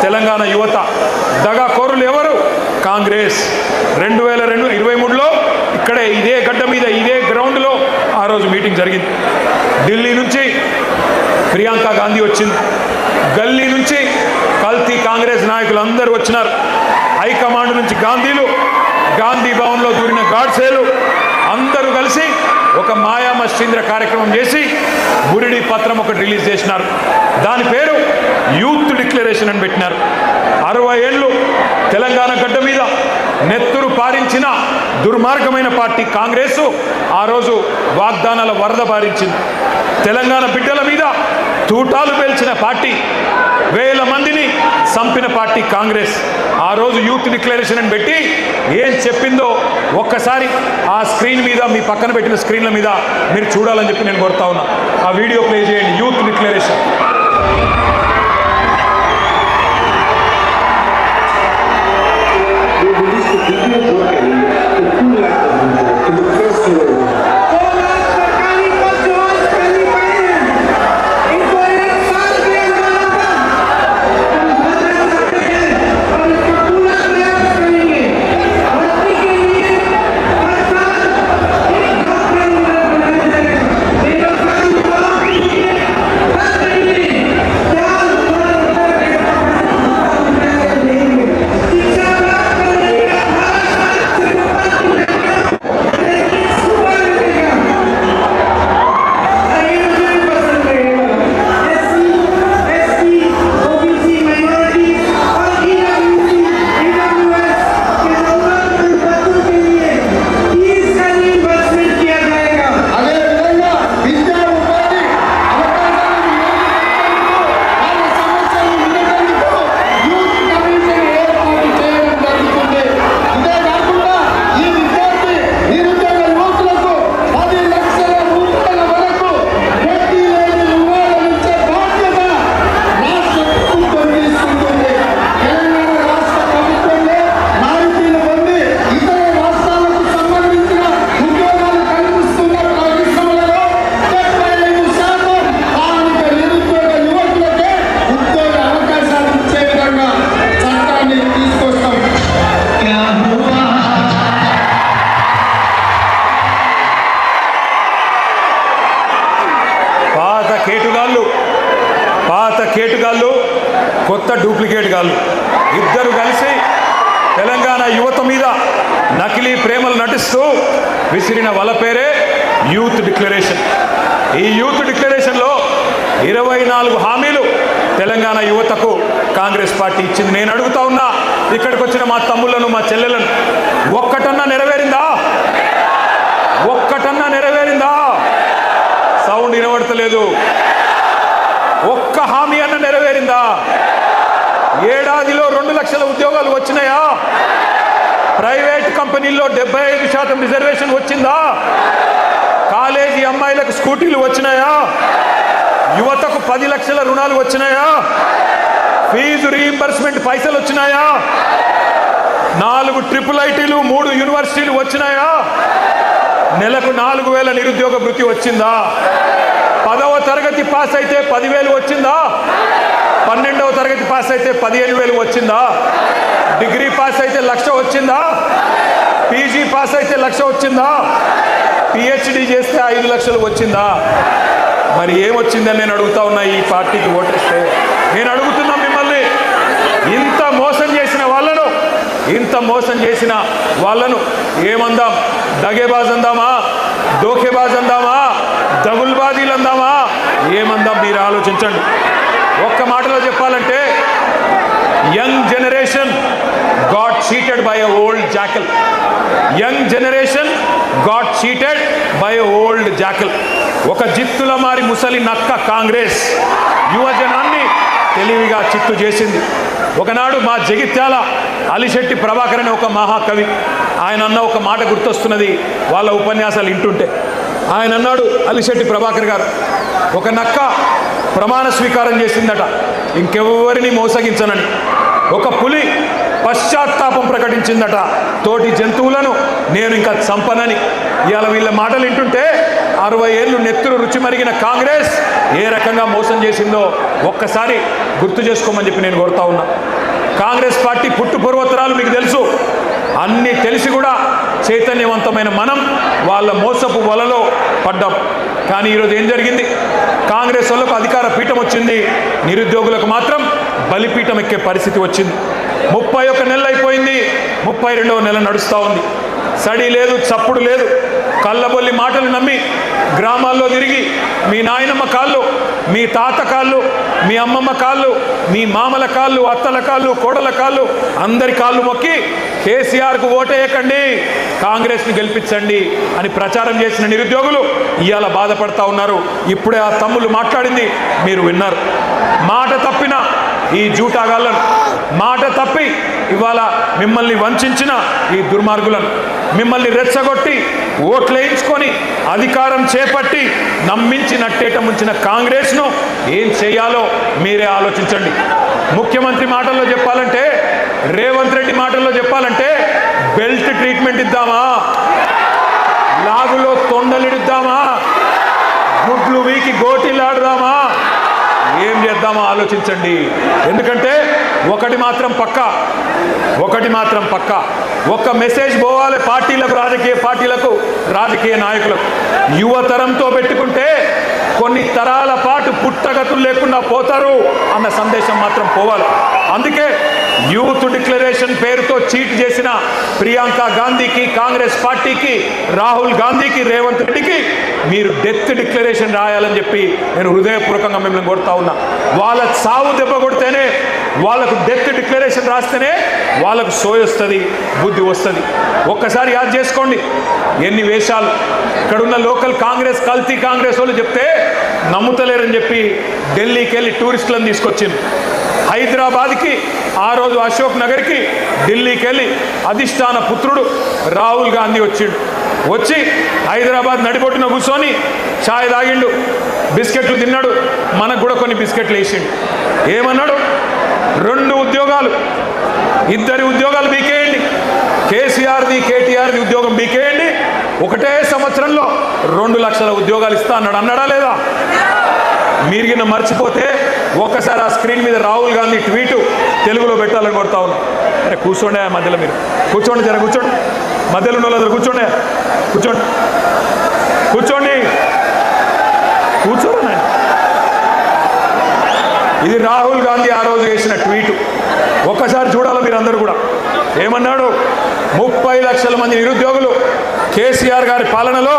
తెలంగాణ యువత. దగాకోరులు ఎవరు? కాంగ్రెస్. 2023లో ఇక్కడే ఇదే గడ్డ మీద ఇదే గ్రౌండ్లో ఆ రోజు మీటింగ్ జరిగింది. ఢిల్లీ నుంచి ప్రియాంక గాంధీ వచ్చింది, గల్లీ నుంచి కల్తీ కాంగ్రెస్ నాయకులు అందరూ వచ్చినారు, హైకమాండ్ నుంచి గాంధీలు, గాంధీ భవన్లో దూరిన గాడ్సేలు అందరూ కలిసి ఒక మాయా మస్తీంద్ర కార్యక్రమం చేసి బురిడి పత్రం ఒకటి రిలీజ్ చేసినారు. దాని పేరు యూత్ డిక్లరేషన్ అని పెట్టినారు. 60 ఏళ్ళు తెలంగాణ గడ్డ మీద నెత్తురు పారించిన దుర్మార్గమైన పార్టీ కాంగ్రెస్ ఆ రోజు వాగ్దానాల వరద పారించింది. తెలంగాణ బిడ్డల మీద తూటాలు పేల్చిన పార్టీ, వేల మందిని చంపిన పార్టీ కాంగ్రెస్. ఆ రోజు యూత్ డిక్లరేషన్ అని పెట్టి ఏం చెప్పిందో ఒక్కసారి ఆ స్క్రీన్ మీద, మీ పక్కన పెట్టిన స్క్రీన్ల మీద మీరు చూడాలని చెప్పి నేను కోరుతా ఉన్నా. ఆ వీడియో ప్లే చేయండి. Youth declaration. కేటుగాళ్ళు, కొత్త డూప్లికేట్ గాళ్ళు ఇద్దరు కలిసి తెలంగాణ యువత మీద నకిలీ ప్రేమలు నటిస్తూ విసిరిన వల పేరే యూత్ డిక్లరేషన్. ఈ యూత్ డిక్లరేషన్లో 24 హామీలు తెలంగాణ యువతకు కాంగ్రెస్ పార్టీ ఇచ్చింది. నేను అడుగుతా ఉన్నా, ఇక్కడికి వచ్చిన మా తమ్ముళ్లను, మా చెల్లెలను, ఒక్కటన్నా నెరవేరిందా? ఒక్కటన్నా నెరవేరిందా? సౌండ్ వినబడతలేదు. ఒక్క హామీ అన్న నెరవేరిందా? ఏడాదిలో 2 లక్షల ఉద్యోగాలు వచ్చినాయా? ప్రైవేట్ కంపెనీల్లో 75% రిజర్వేషన్ వచ్చిందా? కాలేజీ అమ్మాయిలకు స్కూటీలు వచ్చినాయా? యువతకు 10 లక్షల రుణాలు వచ్చినాయా? ఫీజు రీయింబర్స్మెంట్ పైసలు వచ్చినాయా? 4 ట్రిపుల్ ఐటీలు, 3 యూనివర్సిటీలు వచ్చినాయా? నెలకు 4,000 నిరుద్యోగ భృతి వచ్చిందా? 10వ తరగతి పాస్ అయితే 10,000 వచ్చిందా? 12వ తరగతి పాస్ అయితే 15,000 వచ్చిందా? డిగ్రీ పాస్ అయితే 1,00,000 వచ్చిందా? పీజీ పాస్ అయితే 1,00,000 వచ్చిందా? పిహెచ్డి చేస్తే 5 లక్షలు వచ్చిందా? మరి ఏమొచ్చిందని నేను అడుగుతా ఉన్నా. ఈ పార్టీకి ఓటేస్తే నేను అడుగుతున్నా మిమ్మల్ని, ఇంత మోసం చేసిన వాళ్ళను, ఇంత మోసం చేసిన వాళ్ళను ఏమందాం? దగేబాజ్ అందామా? దోఖేబాజ్ అందామా? దగుల్బాజీలు అందామా? ఏమందాం? మీరు ఆలోచించండి. ఒక్క మాటలో చెప్పాలంటే, young generation got cheated by a old jackal. Young generation got cheated by a old jackal. ఒక జిత్తుల మారి ముసలి నక్క కాంగ్రెస్ యువజనాన్ని తెలివిగా చిత్తు చేసింది. ఒకనాడు మా జగిత్యాల అలిశెట్టి ప్రభాకర్ అనే ఒక మహాకవి, ఆయన అన్న ఒక మాట గుర్తొస్తున్నది వాళ్ళ ఉపన్యాసాలు వింటుంటే. ఆయన అన్నాడు, అలిశెట్టి ప్రభాకర్ గారు, ఒక నక్క ప్రమాణ స్వీకారం చేసిందట ఇంకెవరిని మోసగించనని. ఒక పులి పశ్చాత్తాపం ప్రకటించిందట. తోటి జంతువులను నేను ఇంకా చంపనని. ఇవాళ వీళ్ళ మాటలు వింటుంటే 60 ఏళ్ళు నెత్తురు రుచి మరిగిన కాంగ్రెస్ ఏ రకంగా మోసం చేసిందో ఒక్కసారి గుర్తు చేసుకోమని చెప్పి నేను కోరుతా ఉన్నా. కాంగ్రెస్ పార్టీ పుట్టు పూర్వోత్తరాలు మీకు తెలుసు. అన్నీ తెలిసి కూడా చైతన్యవంతమైన మనం వాళ్ళ మోసపు వలలో పడ్డాం. కానీ ఈరోజు ఏం జరిగింది? కాంగ్రెస్ వాళ్ళకు అధికార పీఠం వచ్చింది, నిరుద్యోగులకు మాత్రం బలిపీఠం ఎక్కే పరిస్థితి వచ్చింది. 31 నెలలు అయిపోయింది, 32వ నెల నడుస్తూ ఉంది. సడి లేదు, చప్పుడు లేదు. కళ్ళబొల్లి మాటలు నమ్మి గ్రామాల్లో తిరిగి మీ నాయనమ్మ కాళ్ళు, మీ తాత కాళ్ళు, మీ అమ్మమ్మ కాళ్ళు, మీ మామల కాళ్ళు, అత్తల కాళ్ళు, కోడల కాళ్ళు, అందరి కాళ్ళు మొక్కి కేసీఆర్కు ఓటేయకండి, కాంగ్రెస్ని గెలిపించండి అని ప్రచారం చేసిన నిరుద్యోగులు ఇవాళ బాధపడతా ఉన్నారు. ఇప్పుడే ఆ తమ్ముళ్ళు మాట్లాడింది మీరు విన్నారు. మాట తప్పిన ఈ జూటాగాళ్ళను, మాట తప్పి ఇవాళ మిమ్మల్ని వంచిన ఈ దుర్మార్గులను, మిమ్మల్ని రెచ్చగొట్టి ఓట్లేయించుకొని అధికారం చేపట్టి నమ్మించి నట్టేట ముంచిన కాంగ్రెస్ను ఏం చేయాలో మీరే ఆలోచించండి. ముఖ్యమంత్రి మాటల్లో చెప్పాలంటే, రేవంత్ రెడ్డి మాటల్లో చెప్పాలంటే బెల్ట్ ట్రీట్మెంట్ ఇద్దామా, లాగులో తొండలిడుద్దామా, గుడ్లు వీకి గోటీలాడదామా, ఏం చేద్దామో ఆలోచించండి. ఎందుకంటే ఒకటి మాత్రం పక్కా, ఒక్క మెసేజ్ పోవాలి పార్టీలకు, రాజకీయ పార్టీలకు, రాజకీయ నాయకులకు. యువతరంతో పెట్టుకుంటే కొన్ని తరాల పాటు పుట్టగతులు లేకుండా పోతారు అన్న సందేశం మాత్రం పోవాలి. అందుకే యూత్ డిక్లరేషన్ పేరుతో చీట్ చేసిన ప్రియాంక గాంధీకి, కాంగ్రెస్ పార్టీకి, రాహుల్ గాంధీకి, రేవంత్ రెడ్డికి మీరు డెత్ డిక్లరేషన్ రాయాలని చెప్పి నేను హృదయపూర్వకంగా మిమ్మల్ని కోరుతా ఉన్నా. వాళ్ళ సావు దెబ్బ కొడితేనే, వాళ్ళకు డెత్ డిక్లరేషన్ రాస్తేనే వాళ్ళకు సోయి వస్తుంది, బుద్ధి వస్తుంది. ఒక్కసారి యాద్ చేసుకోండి ఎన్ని వేషాలు. ఇక్కడున్న లోకల్ కాంగ్రెస్, కల్తీ కాంగ్రెస్ వాళ్ళు చెప్తే నమ్ముతలేరని చెప్పి ఢిల్లీకి వెళ్ళి టూరిస్టులను తీసుకొచ్చింది. హైదరాబాద్కి, ఆ రోజు అశోక్ నగర్కి, ఢిల్లీకి వెళ్ళి అధిష్టాన పుత్రుడు రాహుల్ గాంధీ వచ్చి హైదరాబాద్ నడిబొట్టున కూర్చొని ఛాయ్ తాగిండు, బిస్కెట్లు తిన్నాడు, మనకు కూడా కొన్ని బిస్కెట్లు వేసిండు. ఏమన్నాడు? 2 ఉద్యోగాలు, 2 ఉద్యోగాలు బీకేయండి, కేసీఆర్ది కేటీఆర్ది ఉద్యోగం బీకేయండి, ఒకటే సంవత్సరంలో 2 లక్షల ఉద్యోగాలు ఇస్తా అన్నాడు. అన్నాడా లేదా? మీరు కింద మర్చిపోతే ఒక్కసారి ఆ స్క్రీన్ మీద రాహుల్ గాంధీ ట్వీటు తెలుగులో పెట్టాలని కొడతా ఉన్నా. అరే కూర్చోండి, మధ్యలో మీరు కూర్చోండి, జర కూర్చోండి, మధ్యలో ఉన్న వాళ్ళందరూ కూర్చోండి, కూర్చోండి. ఇది రాహుల్ గాంధీ ఆ రోజు చేసిన ట్వీటు. ఒక్కసారి చూడాలి మీరు అందరూ కూడా. ఏమన్నాడు? 30 లక్షల మంది నిరుద్యోగులు కేసీఆర్ గారి పాలనలో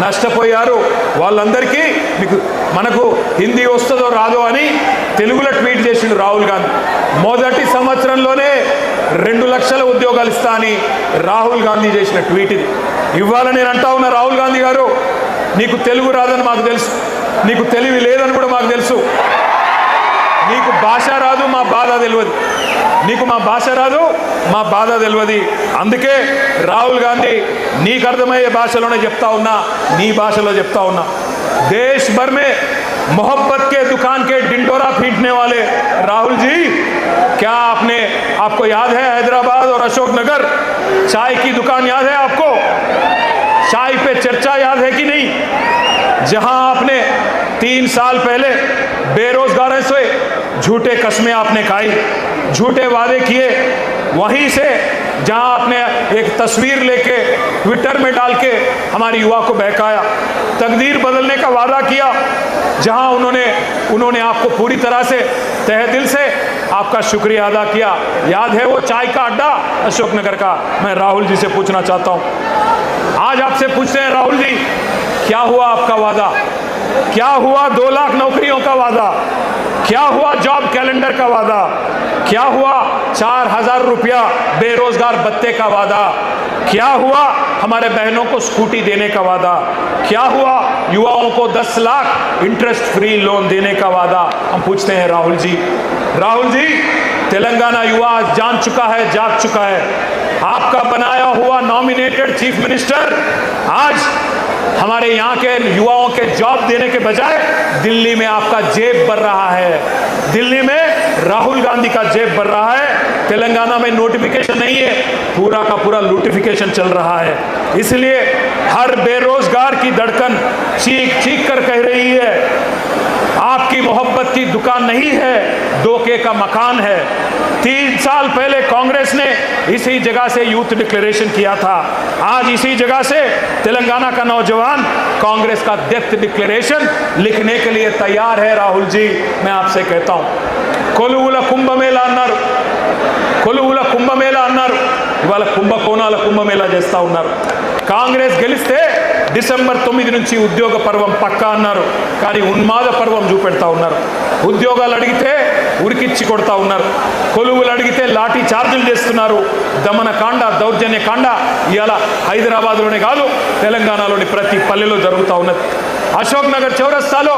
నష్టపోయారు, వాళ్ళందరికీ మనకు హిందీ వస్తుందో రాదో అని తెలుగులో ట్వీట్ చేసిండు రాహుల్ గాంధీ. మొదటి సంవత్సరంలోనే 2 లక్షల ఉద్యోగాలు ఇస్తా అని రాహుల్ గాంధీ చేసిన ట్వీట్ ఇది. ఇవాళ నేను అంటా ఉన్నా, రాహుల్ గాంధీ గారు, నీకు తెలుగు రాదని మాకు తెలుసు, నీకు తెలివి లేదని కూడా మాకు తెలుసు, నీకు భాష రాదు, మా బాధ తెలియదు, నీకు మా భాష రాదు, మా బాధ తెలియదు. అందుకే రాహుల్ గాంధీ నీకు అర్థమయ్యే భాషలోనే చెప్తా ఉన్నా, నీ భాషలో చెప్తా ఉన్నా. देश भर में मोहब्बत के दुकान के डिंडोरा पीटने वाले राहुल जी, क्या आपको याद है हैदराबाद और अशोक नगर चाय की दुकान याद है आपको? चाय पे चर्चा याद है कि नहीं? जहां आपने 3 साल पहले बेरोजगारों से झूठे कस्में आपने खाई, झूठे वादे किए, वहीं से जहां आपने एक तस्वीर लेके ट्विटर में डाल के हमारे युवा को बहकाया, तकदीर बदलने का वादा किया, जहां उन्होंने आपको पूरी तरह से तहे दिल से आपका शुक्रिया अदा किया। याद है वो चाय का अड्डा अशोकनगर का? मैं राहुल जी से पूछना चाहता हूं, आज आपसे पूछते हैं राहुल जी, क्या हुआ आपका वादा? क्या हुआ 2 लाख नौकरियों का वादा? क्या हुआ जॉब कैलेंडर का वादा? क्या हुआ 4000 रुपया बेरोजगार भत्ते का वादा? क्या हुआ हमारे बहनों को स्कूटी देने का वादा? क्या हुआ युवाओं को 10 लाख इंटरेस्ट फ्री लोन देने का वादा? हम पूछते हैं राहुल जी, तेलंगाना युवा जान चुका है, जाग चुका है। आपका बनाया हुआ नॉमिनेटेड चीफ मिनिस्टर आज हमारे यहाँ के युवाओं के जॉब देने के बजाय दिल्ली में आपका जेब भर रहा है, दिल्ली में राहुल गांधी का जेब भर रहा है। तेलंगाना में नोटिफिकेशन नहीं है, पूरा का पूरा लूटिफिकेशन चल रहा है। इसलिए हर बेरोजगार की धड़कन चीख चीख कर कह रही है, आपकी मोहब्बत की दुकान नहीं है, धोखे का मकान है। 3 साल पहले कांग्रेस ने इसी जगह से यूथ डिक्लेरेशन किया था। आज इसी जगह से तेलंगाना का नौजवान कांग्रेस का डेथ डिक्लेरेशन लिखने के लिए तैयार है। राहुल जी, मैं आपसे कहता हूं, कोलुवुला కుంభమేళా అన్నారు, కొలువుల కుంభమేళా అన్నారు, ఇవాళ కుంభకోణాల కుంభమేళా చేస్తూ ఉన్నారు. కాంగ్రెస్ గెలిస్తే డిసెంబర్ 9 నుంచి ఉద్యోగ పర్వం పక్కా అన్నారు, కానీ ఉన్మాద పర్వం చూపెడతా ఉన్నారు. ఉద్యోగాలు అడిగితే ఉరికిచ్చి కొడతా ఉన్నారు, కొలువులు అడిగితే లాఠీ చార్జీలు చేస్తున్నారు. దమనకాండ, దౌర్జన్యకాండ ఇవాళ హైదరాబాద్లోనే కాదు, తెలంగాణలోని ప్రతి పల్లెలో జరుగుతూ ఉన్నది. అశోక్ నగర్ చౌరస్తాలో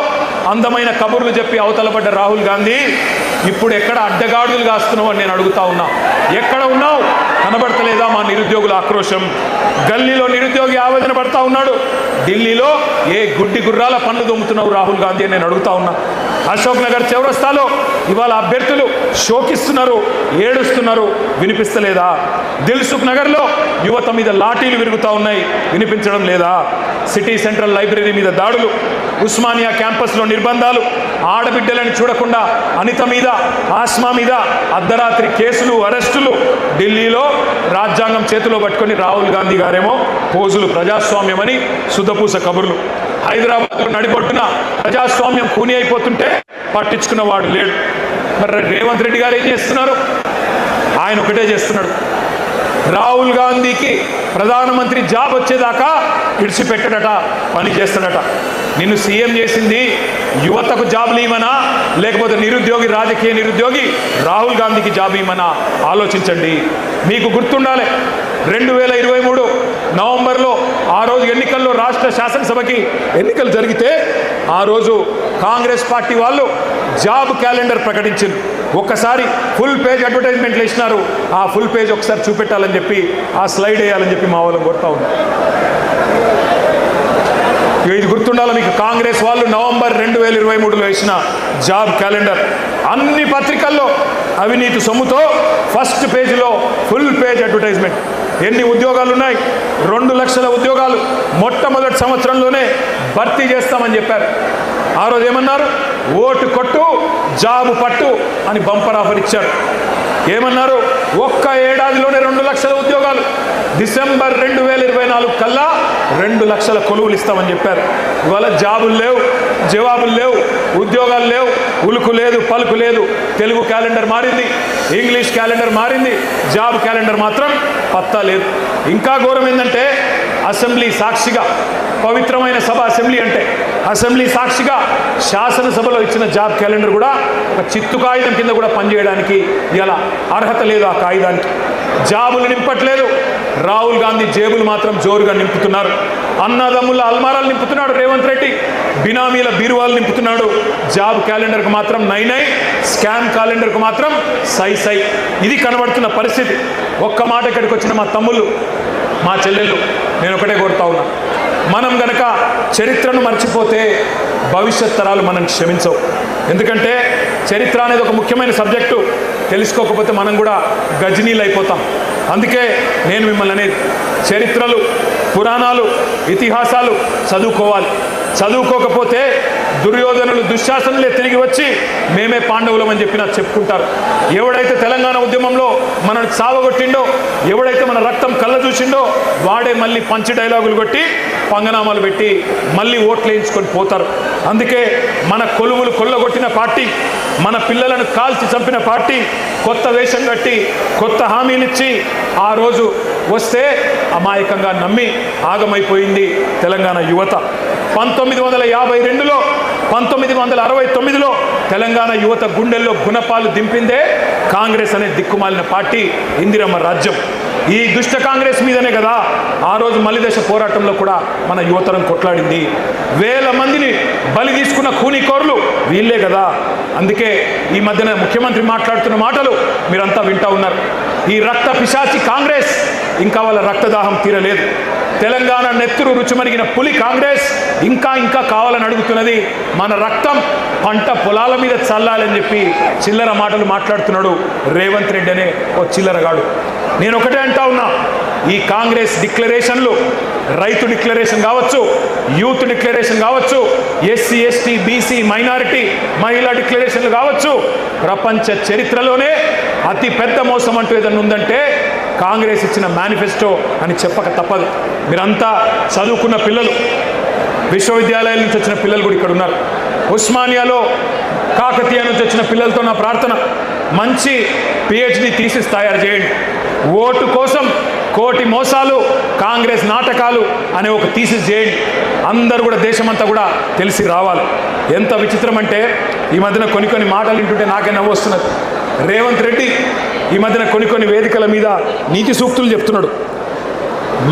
అందమైన కబుర్లు చెప్పి అవతలపడ్డ రాహుల్ గాంధీ ఇప్పుడు ఎక్కడ అడ్డగాడులు కాస్తున్నావు అని నేను అడుగుతా ఉన్నా. ఎక్కడ ఉన్నావు? కనబడతలేదా మా నిరుద్యోగుల ఆక్రోశం? గల్లీలో నిరుద్యోగి ఆవేదన పడతా ఉన్నాడు, ఢిల్లీలో ఏ గుడ్డి గుర్రాల పనులు దొమ్ముతున్నావు రాహుల్ గాంధీ అని నేను అడుగుతా ఉన్నా. అశోక్ నగర్ చౌరస్తాలో ఇవాళ అభ్యర్థులు శోకిస్తున్నారు, ఏడుస్తున్నారు, వినిపిస్తలేదా? దిల్సుఖ్ నగర్లో యువత మీద లాఠీలు విరుగుతూ ఉన్నాయి, వినిపించడం లేదా? సిటీ సెంట్రల్ లైబ్రరీ మీద దాడులు, ఉస్మానియా క్యాంపస్లో నిర్బంధాలు, ఆడబిడ్డలను చూడకుండా అనిత మీద, ఆస్మా మీద అర్ధరాత్రి కేసులు, అరెస్టులు. ఢిల్లీలో రాజ్యాంగం చేతిలో పట్టుకొని రాహుల్ గాంధీ గారేమో పోజులు, ప్రజాస్వామ్యమని సుధపూస కబుర్లు. హైదరాబాద్లో నడిపొట్టున ప్రజాస్వామ్యం కూని అయిపోతుంటే పట్టించుకున్నవాడు లేడు. మరి రేవంత్ రెడ్డి గారు ఏం చేస్తున్నారు? ఆయన ఒకటే చేస్తున్నాడు, రాహుల్ గాంధీకి ప్రధానమంత్రి జాబ్ వచ్చేదాకా విడిచిపెట్టడట, పని చేస్తాడట. నిన్ను సీఎం చేసింది యువతకు జాబులు ఇవ్వనా, లేకపోతే నిరుద్యోగి, రాజకీయ నిరుద్యోగి రాహుల్ గాంధీకి జాబ్ ఇవ్వనా? ఆలోచించండి. మీకు గుర్తుండాలి, 2023 నవంబర్లో ఆ రోజు ఎన్నికల్లో రాష్ట్ర శాసనసభకి ఎన్నికలు జరిగితే ఆ రోజు కాంగ్రెస్ పార్టీ వాళ్ళు జాబ్ క్యాలెండర్ ప్రకటించింది. ఒక్కసారి ఫుల్ పేజ్ అడ్వర్టైజ్మెంట్లు ఇచ్చినారు. ఆ ఫుల్ పేజ్ ఒకసారి చూపెట్టాలని చెప్పి, ఆ స్లైడ్ వేయాలని చెప్పి మా వాళ్ళని కొడతా ఉన్నారు. ఇది గుర్తుండాలి మీకు. కాంగ్రెస్ వాళ్ళు నవంబర్ 2023లో ఇచ్చిన జాబ్ క్యాలెండర్ అన్ని పత్రికల్లో అవినీతి సొమ్ముతో ఫస్ట్ పేజీలో ఫుల్ పేజ్ అడ్వర్టైజ్మెంట్. ఎన్ని ఉద్యోగాలు ఉన్నాయి? 2 లక్షల ఉద్యోగాలు మొట్టమొదటి సంవత్సరంలోనే భర్తీ చేస్తామని చెప్పారు. ఆ రోజు ఏమన్నారు? ఓటు కొట్టు, జాబు పట్టు అని బంపర్ ఆఫర్ ఇచ్చారు. ఏమన్నారు? ఒక్క ఏడాదిలోనే 2 లక్షల ఉద్యోగాలు, డిసెంబర్ 2024 కల్లా 2 లక్షల కొలువులు ఇస్తామని చెప్పారు. ఇవాళ జాబులు లేవు, జవాబులు లేవు, ఉద్యోగాలు లేవు, ఉలుకు లేదు, పలుకు లేదు. తెలుగు క్యాలెండర్ మారింది, ఇంగ్లీష్ క్యాలెండర్ మారింది, జాబ్ క్యాలెండర్ మాత్రం పత్తా లేదు. ఇంకా ఘోరం ఏంటంటే, అసెంబ్లీ సాక్షిగా, పవిత్రమైన సభ అసెంబ్లీ అంటే, అసెంబ్లీ సాక్షిగా శాసనసభలో ఇచ్చిన జాబ్ క్యాలెండర్ కూడా ఒక చిత్తు కాగితం కింద కూడా పనిచేయడానికి ఇలా అర్హత లేదు. ఆ కాగితానికి జాబులు నింపట్లేదు, రాహుల్ గాంధీ జేబులు మాత్రం జోరుగా నింపుతున్నారు. అన్నదమ్ముల అల్మారాలు నింపుతున్నాడు రేవంత్ రెడ్డి, బినామీల బీరువాలు నింపుతున్నాడు. జాబ్ క్యాలెండర్కు మాత్రం నై నై, స్కామ్ క్యాలెండర్కు మాత్రం సై సై. ఇది కనబడుతున్న పరిస్థితి. ఒక్క మాట ఇక్కడికి వచ్చిన మా తమ్ముళ్ళు, మా చెల్లెళ్ళు, నేను ఒకటే కోరుతా ఉన్నా, మనం గనక చరిత్రను మర్చిపోతే భవిష్యత్ తరాలు మనం క్షమించవు. ఎందుకంటే చరిత్ర అనేది ఒక ముఖ్యమైన సబ్జెక్టు. తెలుసుకోకపోతే మనం కూడా గజనీలు అయిపోతాం. అందుకే నేను మిమ్మల్ని అనేది, చరిత్రలు, పురాణాలు, ఇతిహాసాలు చదువుకోవాలి. చదువుకోకపోతే దుర్యోధనులు, దుశ్శాసనులే తిరిగి వచ్చి మేమే పాండవులం అని చెప్పి నాకు చెప్పుకుంటారు. ఎవడైతే తెలంగాణ ఉద్యమంలో మనల్ని సావగొట్టిండో, ఎవడైతే మన రక్తం కళ్ళ చూసిండో, వాడే మళ్ళీ పంచి డైలాగులు కొట్టి, పంగనామాలు పెట్టి మళ్ళీ ఓట్లు వేయించుకొని పోతారు. అందుకే మన కొలువులు కొల్లగొట్టిన పార్టీ, మన పిల్లలను కాల్చి చంపిన పార్టీ కొత్త వేషం కట్టి, కొత్త హామీలు ఇచ్చి ఆ రోజు వస్తే అమాయకంగా నమ్మి ఆగమైపోయింది తెలంగాణ యువత. 1952లో 1969లో తెలంగాణ యువత గుండెల్లో గుణపాలు దింపిందే కాంగ్రెస్ అనే దిక్కుమాలిన పార్టీ, ఇందిరమ్మ రాజ్యం. ఈ దుష్ట కాంగ్రెస్ మీదనే కదా ఆ రోజు మలిదశ పోరాటంలో కూడా మన యువతరం కొట్లాడింది. వేల మందిని బలి తీసుకున్న కూనికోర్లు వీళ్ళే కదా. అందుకే ఈ మధ్యన ముఖ్యమంత్రి మాట్లాడుతున్న మాటలు మీరంతా వింటా ఉన్నారు. ఈ రక్త పిశాచి కాంగ్రెస్ ఇంకా వాళ్ళ రక్తదాహం తీరలేదు. తెలంగాణ నెత్తురు రుచిమరిగిన పులి కాంగ్రెస్ ఇంకా కావాలని అడుగుతున్నది. మన రక్తం పంట పొలాల మీద చల్లాలని చెప్పి చిల్లర మాటలు మాట్లాడుతున్నాడు రేవంత్ రెడ్డి అనే ఓ చిల్లరగాడు. నేను ఒకటే అంటా ఉన్నా, ఈ కాంగ్రెస్ డిక్లరేషన్లు, రైతు డిక్లరేషన్ కావచ్చు, యూత్ డిక్లరేషన్ కావచ్చు, ఎస్సీ ఎస్టీ బీసీ మైనారిటీ మహిళా డిక్లరేషన్లు కావచ్చు, ప్రపంచ చరిత్రలోనే అతి పెద్ద మోసం అంటూ ఏదన్నా ఉందంటే కాంగ్రెస్ ఇచ్చిన మేనిఫెస్టో అని చెప్పక తప్పదు. మీరంతా చదువుకున్న పిల్లలు, విశ్వవిద్యాలయాల నుంచి వచ్చిన పిల్లలు కూడా ఇక్కడ ఉన్నారు. ఉస్మానియాలో కాకతీయ నుంచి వచ్చిన పిల్లలతో నా ప్రార్థన, మంచి పిహెచ్డి థీసిస్ తయారు చేయండి. ఓటు కోసం కోటి మోసాలు, కాంగ్రెస్ నాటకాలు అనే ఒక థీసిస్ చేయండి. అందరూ కూడా దేశమంతా కూడా తెలిసి రావాలి. ఎంత విచిత్రం అంటే ఈ మధ్యన కొన్ని మాటలు వింటుంటే నాకే నవ్వు వస్తున్నది. రేవంత్ రెడ్డి ఈ మధ్యన కొన్ని వేదికల మీద నీతి సూక్తులు చెప్తున్నాడు.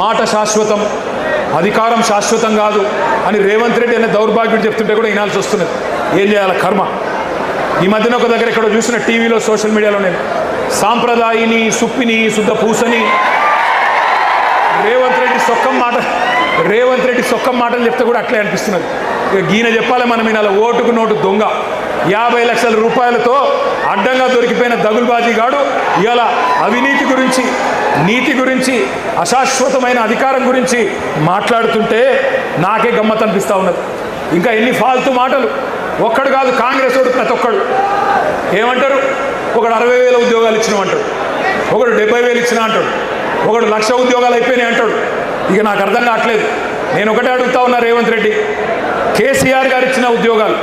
మాట శాశ్వతం, అధికారం శాశ్వతం కాదు అని రేవంత్ రెడ్డి అనే దౌర్భాగ్యుడు చెప్తుంటే కూడా వినాల్సి వస్తున్నది. ఏం చేయాలి కర్మ. ఈ మధ్యన ఒక దగ్గర ఎక్కడో చూసిన టీవీలో సోషల్ మీడియాలో నేను సాంప్రదాయిని సుప్పిని శుద్ధ పూసని రేవంత్ రెడ్డి సొక్కం మాటలు చెప్తే కూడా అట్లే అనిపిస్తున్నది. ఇక గీన చెప్పాలి మనం ఈయన ఓటుకు నోటు దొంగ, 50 లక్షల రూపాయలతో అడ్డంగా దొరికిపోయిన దగులుబాజీగాడు ఇవాళ అవినీతి గురించి, నీతి గురించి, అశాశ్వతమైన అధికారం గురించి మాట్లాడుతుంటే నాకే గమ్మత్ అనిపిస్తూ ఉన్నది. ఇంకా ఎన్ని ఫాల్తూ మాటలు. ఒక్కడు కాదు, కాంగ్రెస్ వాడు ప్రతి ఒక్కడు ఏమంటారు, ఒకడు 60,000 ఉద్యోగాలు ఇచ్చినామంటాడు, ఒకడు 70,000 ఇచ్చినా అంటాడు, ఒకడు 1,00,000 ఉద్యోగాలు అయిపోయినాయి అంటాడు. ఇక నాకు అర్థం కావట్లేదు. నేను ఒకటే అడుగుతా ఉన్నా రేవంత్ రెడ్డి, కేసీఆర్ గారు ఇచ్చిన ఉద్యోగాలు,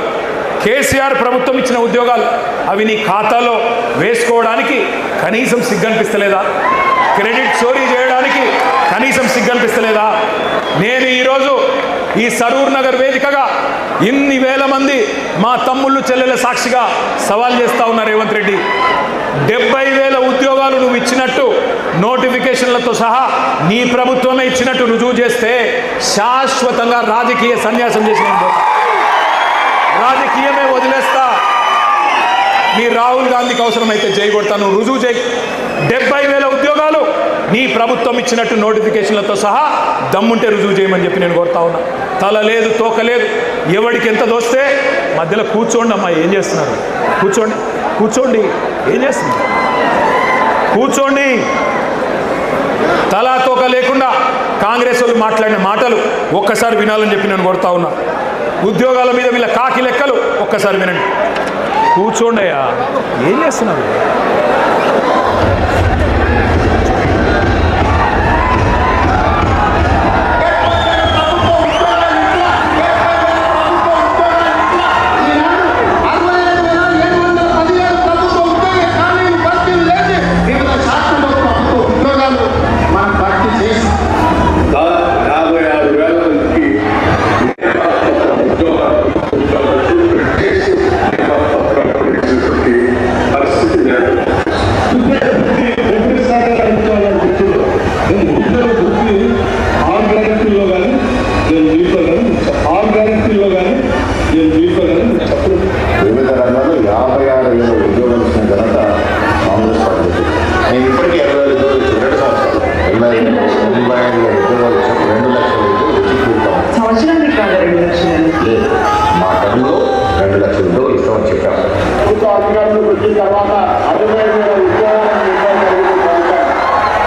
కేసీఆర్ ప్రభుత్వం ఇచ్చిన ఉద్యోగాలు అవి నీ ఖాతాలో వేసుకోవడానికి కనీసం సిగ్గనిపిస్తలేదా? క్రెడిట్ చోరీ చేయడానికి కనీసం సిగ్గనిపిస్తలేదా? నేను ఈరోజు ఈ సరూర్ నగర్ వేదికగా ఇన్ని వేల మంది మా తమ్ముళ్ళు చెల్లెల సాక్షిగా సవాల్ చేస్తా ఉన్నా రేవంత్ రెడ్డి, 70,000 ఉద్యోగాలు నువ్వు ఇచ్చినట్టు నోటిఫికేషన్లతో సహా నీ ప్రభుత్వమే ఇచ్చినట్టు రుజువు చేస్తే శాశ్వతంగా రాజకీయ సన్యాసం చేసి రాజకీయమే వదిలేస్తా. నీ రాహుల్ గాంధీకి అవసరమైతే జై కొడతాను, రుజువు చేయి. 70,000 ఉద్యోగాలు నీ ప్రభుత్వం ఇచ్చినట్టు నోటిఫికేషన్లతో సహా దమ్ముంటే రుజువు చేయమని చెప్పి నేను కోరుతా ఉన్నా. తల లేదు, తోక లేదు, ఎవడికి ఎంత దోస్తే మధ్యలో కూర్చోండి. అమ్మా ఏం చేస్తున్నారు? కూర్చోండి. ఏం చేస్తున్నారు? కూర్చోండి. తలా తోక లేకుండా కాంగ్రెస్ వాళ్ళు మాట్లాడిన మాటలు ఒక్కసారి వినాలని చెప్పి నేను కోరుతా ఉన్నా. ఉద్యోగాల మీద వీళ్ళ కాకి లెక్కలు ఒక్కసారి వినండి. కూర్చోండి అయ్యా, ఏం చేస్తున్నారు?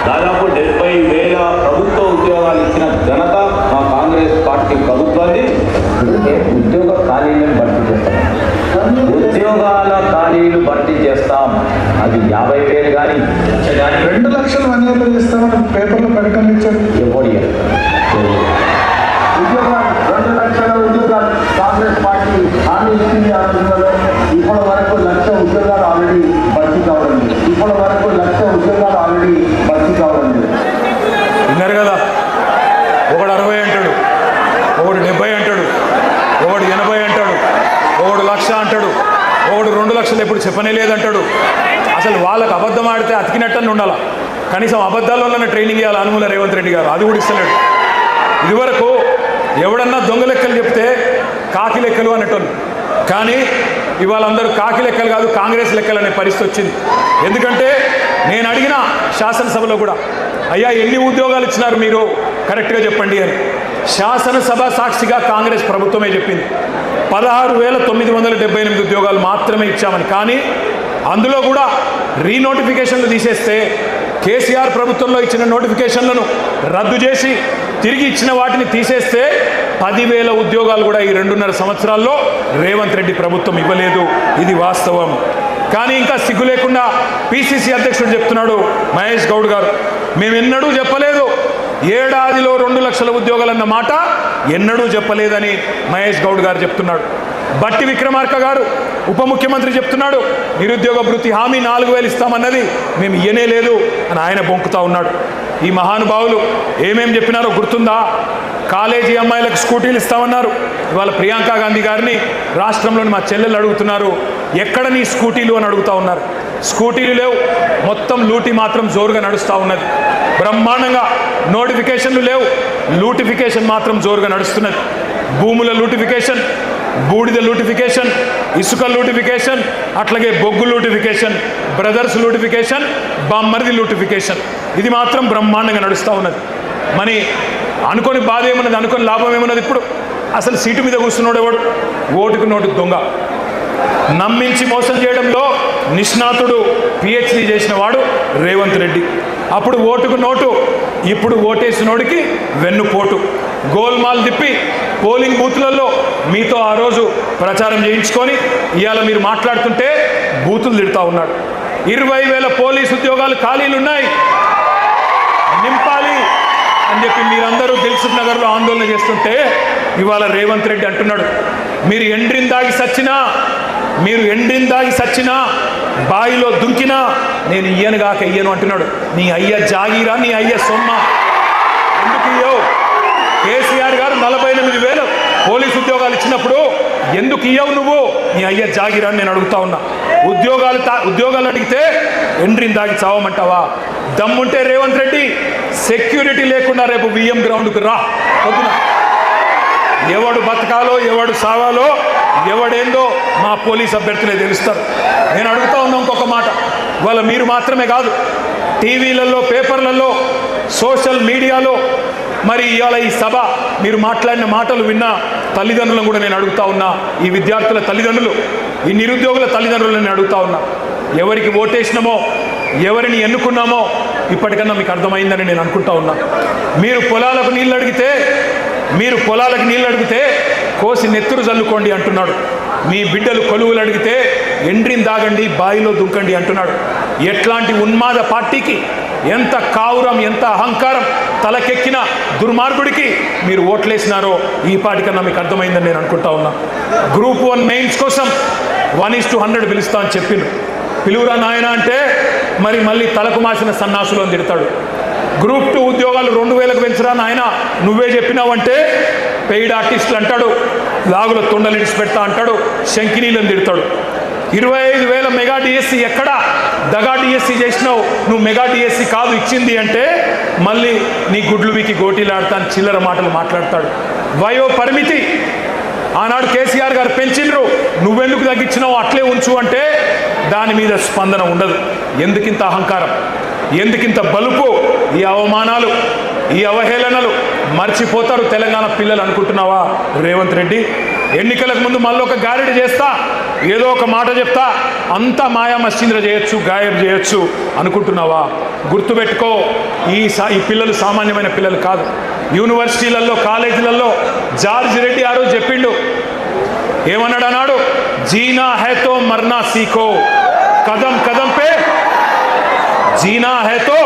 దాదాపు 70,000 ప్రభుత్వ ఉద్యోగాలు ఇచ్చిన ఘనత మా కాంగ్రెస్ పార్టీ ప్రభుత్వాన్ని. ఉద్యోగ ఖాళీలను భర్తీ చేస్తాం, ఉద్యోగాల ఖాళీలు భర్తీ చేస్తాం. అది 50,000 కానీ 2 లక్షలు అన్యాయం చేస్తామని పేపర్లో ప్రకటన ఇచ్చారు. ఎవరు ఉద్యోగాలు 2 లక్షల ఉద్యోగాలు కాంగ్రెస్ పార్టీ హామీ ఇచ్చింది. ఆ రోజుల్లో ఇప్పటి వరకు 1,00,000 ఉద్యోగాలు ఆల్రెడీ భర్తీ కావడం, ఇప్పటి వరకు 1,00,000 ఉద్యోగాలు ఆల్రెడీ భర్తీ కావడం. విన్నారు కదా, ఒకడు 60 అంటాడు, ఒకడు 70 అంటాడు, ఒకడు 80 అంటాడు, ఒకడు 1,00,000 అంటాడు, ఒకడు 2 లక్షలు ఎప్పుడు చెప్పనే లేదంటాడు. అసలు వాళ్ళకు అబద్ధం ఆడితే అతికినట్టని ఉండాలా, కనీసం అబద్ధాల్లోనే ట్రైనింగ్ ఇవ్వాలి అనుమూల రేవంత్ రెడ్డి గారు. అది కూడా ఇస్తలేడు. ఇదివరకు ఎవడన్నా దొంగ లెక్కలు చెప్తే కాకి లెక్కలు అనేటోళ్ళు, కానీ ఇవాళ అందరూ కాకి లెక్కలు కాదు కాంగ్రెస్ లెక్కలు అనే పరిస్థితి వచ్చింది. ఎందుకంటే నేను అడిగిన శాసనసభలో కూడా, అయ్యా ఎన్ని ఉద్యోగాలు ఇచ్చినారు మీరు కరెక్ట్గా చెప్పండి అని. శాసనసభ సాక్షిగా కాంగ్రెస్ ప్రభుత్వమే చెప్పింది 16,978 ఉద్యోగాలు మాత్రమే ఇచ్చామని. కానీ అందులో కూడా రీనోటిఫికేషన్లు తీసేస్తే, కేసీఆర్ ప్రభుత్వంలో ఇచ్చిన నోటిఫికేషన్లను రద్దు చేసి తిరిగి ఇచ్చిన వాటిని తీసేస్తే 10,000 ఉద్యోగాలు కూడా ఈ 2.5 సంవత్సరాల్లో రేవంత్ రెడ్డి ప్రభుత్వం ఇవ్వలేదు. ఇది వాస్తవం. కానీ ఇంకా సిగ్గు లేకుండా పిసిసి అధ్యక్షుడు చెప్తున్నాడు మహేష్ గౌడ్ గారు, మేమెన్నడూ చెప్పలేదు ఏడాదిలో 2 లక్షల ఉద్యోగాలన్న మాట ఎన్నడూ చెప్పలేదని మహేష్ గౌడ్ గారు చెప్తున్నాడు. బట్టి విక్రమార్క గారు ఉప ముఖ్యమంత్రి చెప్తున్నాడు నిరుద్యోగ భృతి హామీ 4,000 ఇస్తామన్నది మేము ఇయ్యనే లేదు అని ఆయన బొంకుతా ఉన్నాడు. ఈ మహానుభావులు ఏమేం చెప్పినారో గుర్తుందా? కాలేజీ అమ్మాయిలకు స్కూటీలు ఇస్తామన్నారు. ఇవాళ ప్రియాంక గాంధీ గారిని రాష్ట్రంలోని మా చెల్లెలు అడుగుతున్నారు, ఎక్కడ నీ స్కూటీలు అని అడుగుతూ ఉన్నారు. స్కూటీలు లేవు, మొత్తం లూటీ మాత్రం జోరుగా నడుస్తూ ఉన్నది. బ్రహ్మాండంగా నోటిఫికేషన్లు లేవు, లూటిఫికేషన్ మాత్రం జోరుగా నడుస్తున్నది. భూముల లూటిఫికేషన్, బూడిద లూటిఫికేషన్, ఇసుక లూటిఫికేషన్, అట్లాగే బొగ్గు లూటిఫికేషన్, బ్రదర్స్ లూటిఫికేషన్, బామ్మర్ది లూటిఫికేషన్, ఇది మాత్రం బ్రహ్మాండంగా నడుస్తూ ఉన్నది. మరి అనుకొని బాధ ఏమున్నది, అనుకొని లాభం ఏమున్నది? ఇప్పుడు అసలు సీటు మీద కూర్చున్నాడు ఎవడు? ఓటుకు నోటు దొంగ. నమ్మించి మోసం చేయడంలో నిష్ణాతుడు, పిహెచ్డి చేసిన వాడు రేవంత్ రెడ్డి. అప్పుడు ఓటుకు నోటు, ఇప్పుడు ఓటేసినోడికి వెన్నుపోటు. గోల్మాల్ తిప్పి పోలింగ్ బూత్లలో మీతో ఆ రోజు ప్రచారం చేయించుకొని ఇవాళ మీరు మాట్లాడుతుంటే బూతులు తిడుతూ ఉన్నాడు. 20,000 పోలీసు ఉద్యోగాలు ఖాళీలు ఉన్నాయి, నింపాలి అని చెప్పి మీరందరూ దిల్సుఖ్ నగర్లో ఆందోళన చేస్తుంటే ఇవాళ రేవంత్ రెడ్డి అంటున్నాడు, మీరు ఎండ్రిని దాగి సచ్చినా బాయిలో దుంకినా నేను ఇయ్యను గాక ఇయ్యను అంటున్నాడు. నీ అయ్య జాగీరా, నీ అయ్య సొమ్మ, ఎందుకు ఇయ్యవు? కేసీఆర్ గారు 48,000 పోలీసు ఉద్యోగాలు ఇచ్చినప్పుడు ఎందుకు ఇయ్యవు నువ్వు? నీ అయ్య జాగీరా అని నేను అడుగుతా ఉన్నా. ఉద్యోగాలు అడిగితే ఎండ్రిని దాగి చావమంటావా? దమ్ముంటే రేవంత్ రెడ్డి సెక్యూరిటీ లేకుండా రేపు విఎం గ్రౌండ్కు రా. పొద్దున ఎవడు బతకాలో ఎవడు సావాలో ఎవడేందో మా పోలీస్ అభ్యర్థులే తెలుస్తారు. నేను అడుగుతా ఉన్నా ఇంకొక మాట, ఇవాళ మీరు మాత్రమే కాదు, టీవీలలో, పేపర్లలో, సోషల్ మీడియాలో, మరి ఇవాళ ఈ సభ మీరు మాట్లాడిన మాటలు విన్న తల్లిదండ్రులను కూడా నేను అడుగుతా ఉన్నా, ఈ విద్యార్థుల తల్లిదండ్రులు, ఈ నిరుద్యోగుల తల్లిదండ్రులను నేను అడుగుతా ఉన్నా, ఎవరికి ఓటేసినామో, ఎవరిని ఎన్నుకున్నామో ఇప్పటికన్నా మీకు అర్థమైందని నేను అనుకుంటా ఉన్నా. మీరు పొలాలకు నీళ్ళు అడిగితే కోసి నెత్తురు చల్లుకోండి అంటున్నాడు. మీ బిడ్డలు కొలువులు అడిగితే ఎండ్రిని దాగండి, బాయిలో దుంకండి అంటున్నాడు. ఎట్లాంటి ఉన్మాద పార్టీకి, ఎంత కావురం, ఎంత అహంకారం తలకెక్కిన దుర్మార్గుడికి మీరు ఓట్లేసినారో ఈ పాటికన్నా మీకు అర్థమైందని నేను అనుకుంటా ఉన్నా. గ్రూప్ 1 మెయిన్స్ కోసం 1:100 పిలుస్తా అని చెప్పిండు. పిలువురా నాయన అంటే మరి మళ్ళీ తలకు మాసిన సన్నాసులు అని తిడతాడు. గ్రూప్ 2 ఉద్యోగాలు 2,000కు పెంచరా నాయన, నువ్వే చెప్పినావంటే పెయిడ్ ఆర్టిస్టులు అంటాడు, లాగుల తొండలు ఇడిచిపెడతా అంటాడు, శంకినీలను తిడతాడు. 25,000 మెగా డిఎస్సి ఎక్కడా దగా డిఎస్సి చేసినావు, నువ్వు మెగా డిఎస్సి కాదు ఇచ్చింది అంటే మళ్ళీ నీ గుడ్లు వీకి గోటీలాడతాను చిల్లర మాటలు మాట్లాడతాడు. వయో పరిమితి ఆనాడు కేసీఆర్ గారు పెంచిండ్రు, నువ్వెందుకు తగ్గించినావు, అట్లే ఉంచు అంటే దాని మీద స్పందన ఉండదు. ఎందుకింత అహంకారం, ఎందుకింత బలుపు? ఈ అవమానాలు, ఈ అవహేళనలు మర్చిపోతారు తెలంగాణ పిల్లలు అనుకుంటున్నావా రేవంత్ రెడ్డి? ఎన్నికలకు ముందు మళ్ళీ ఒక గారెడి చేస్తా, ఏదో ఒక మాట చెప్తా, అంతా మాయా మశ్చీంద్ర చేయొచ్చు, గాయబ్ చేయొచ్చు అనుకుంటున్నావా? గుర్తుపెట్టుకో, ఈ పిల్లలు సామాన్యమైన పిల్లలు కాదు. యూనివర్సిటీలలో, కాలేజీలలో జార్జ్ రెడ్డి ఆ రోజు చెప్పిండు, ఏమన్నాడు అన్నాడు, జీనా హై తో మర్నా సీఖో, కదం కదం పే జీనా హై తో,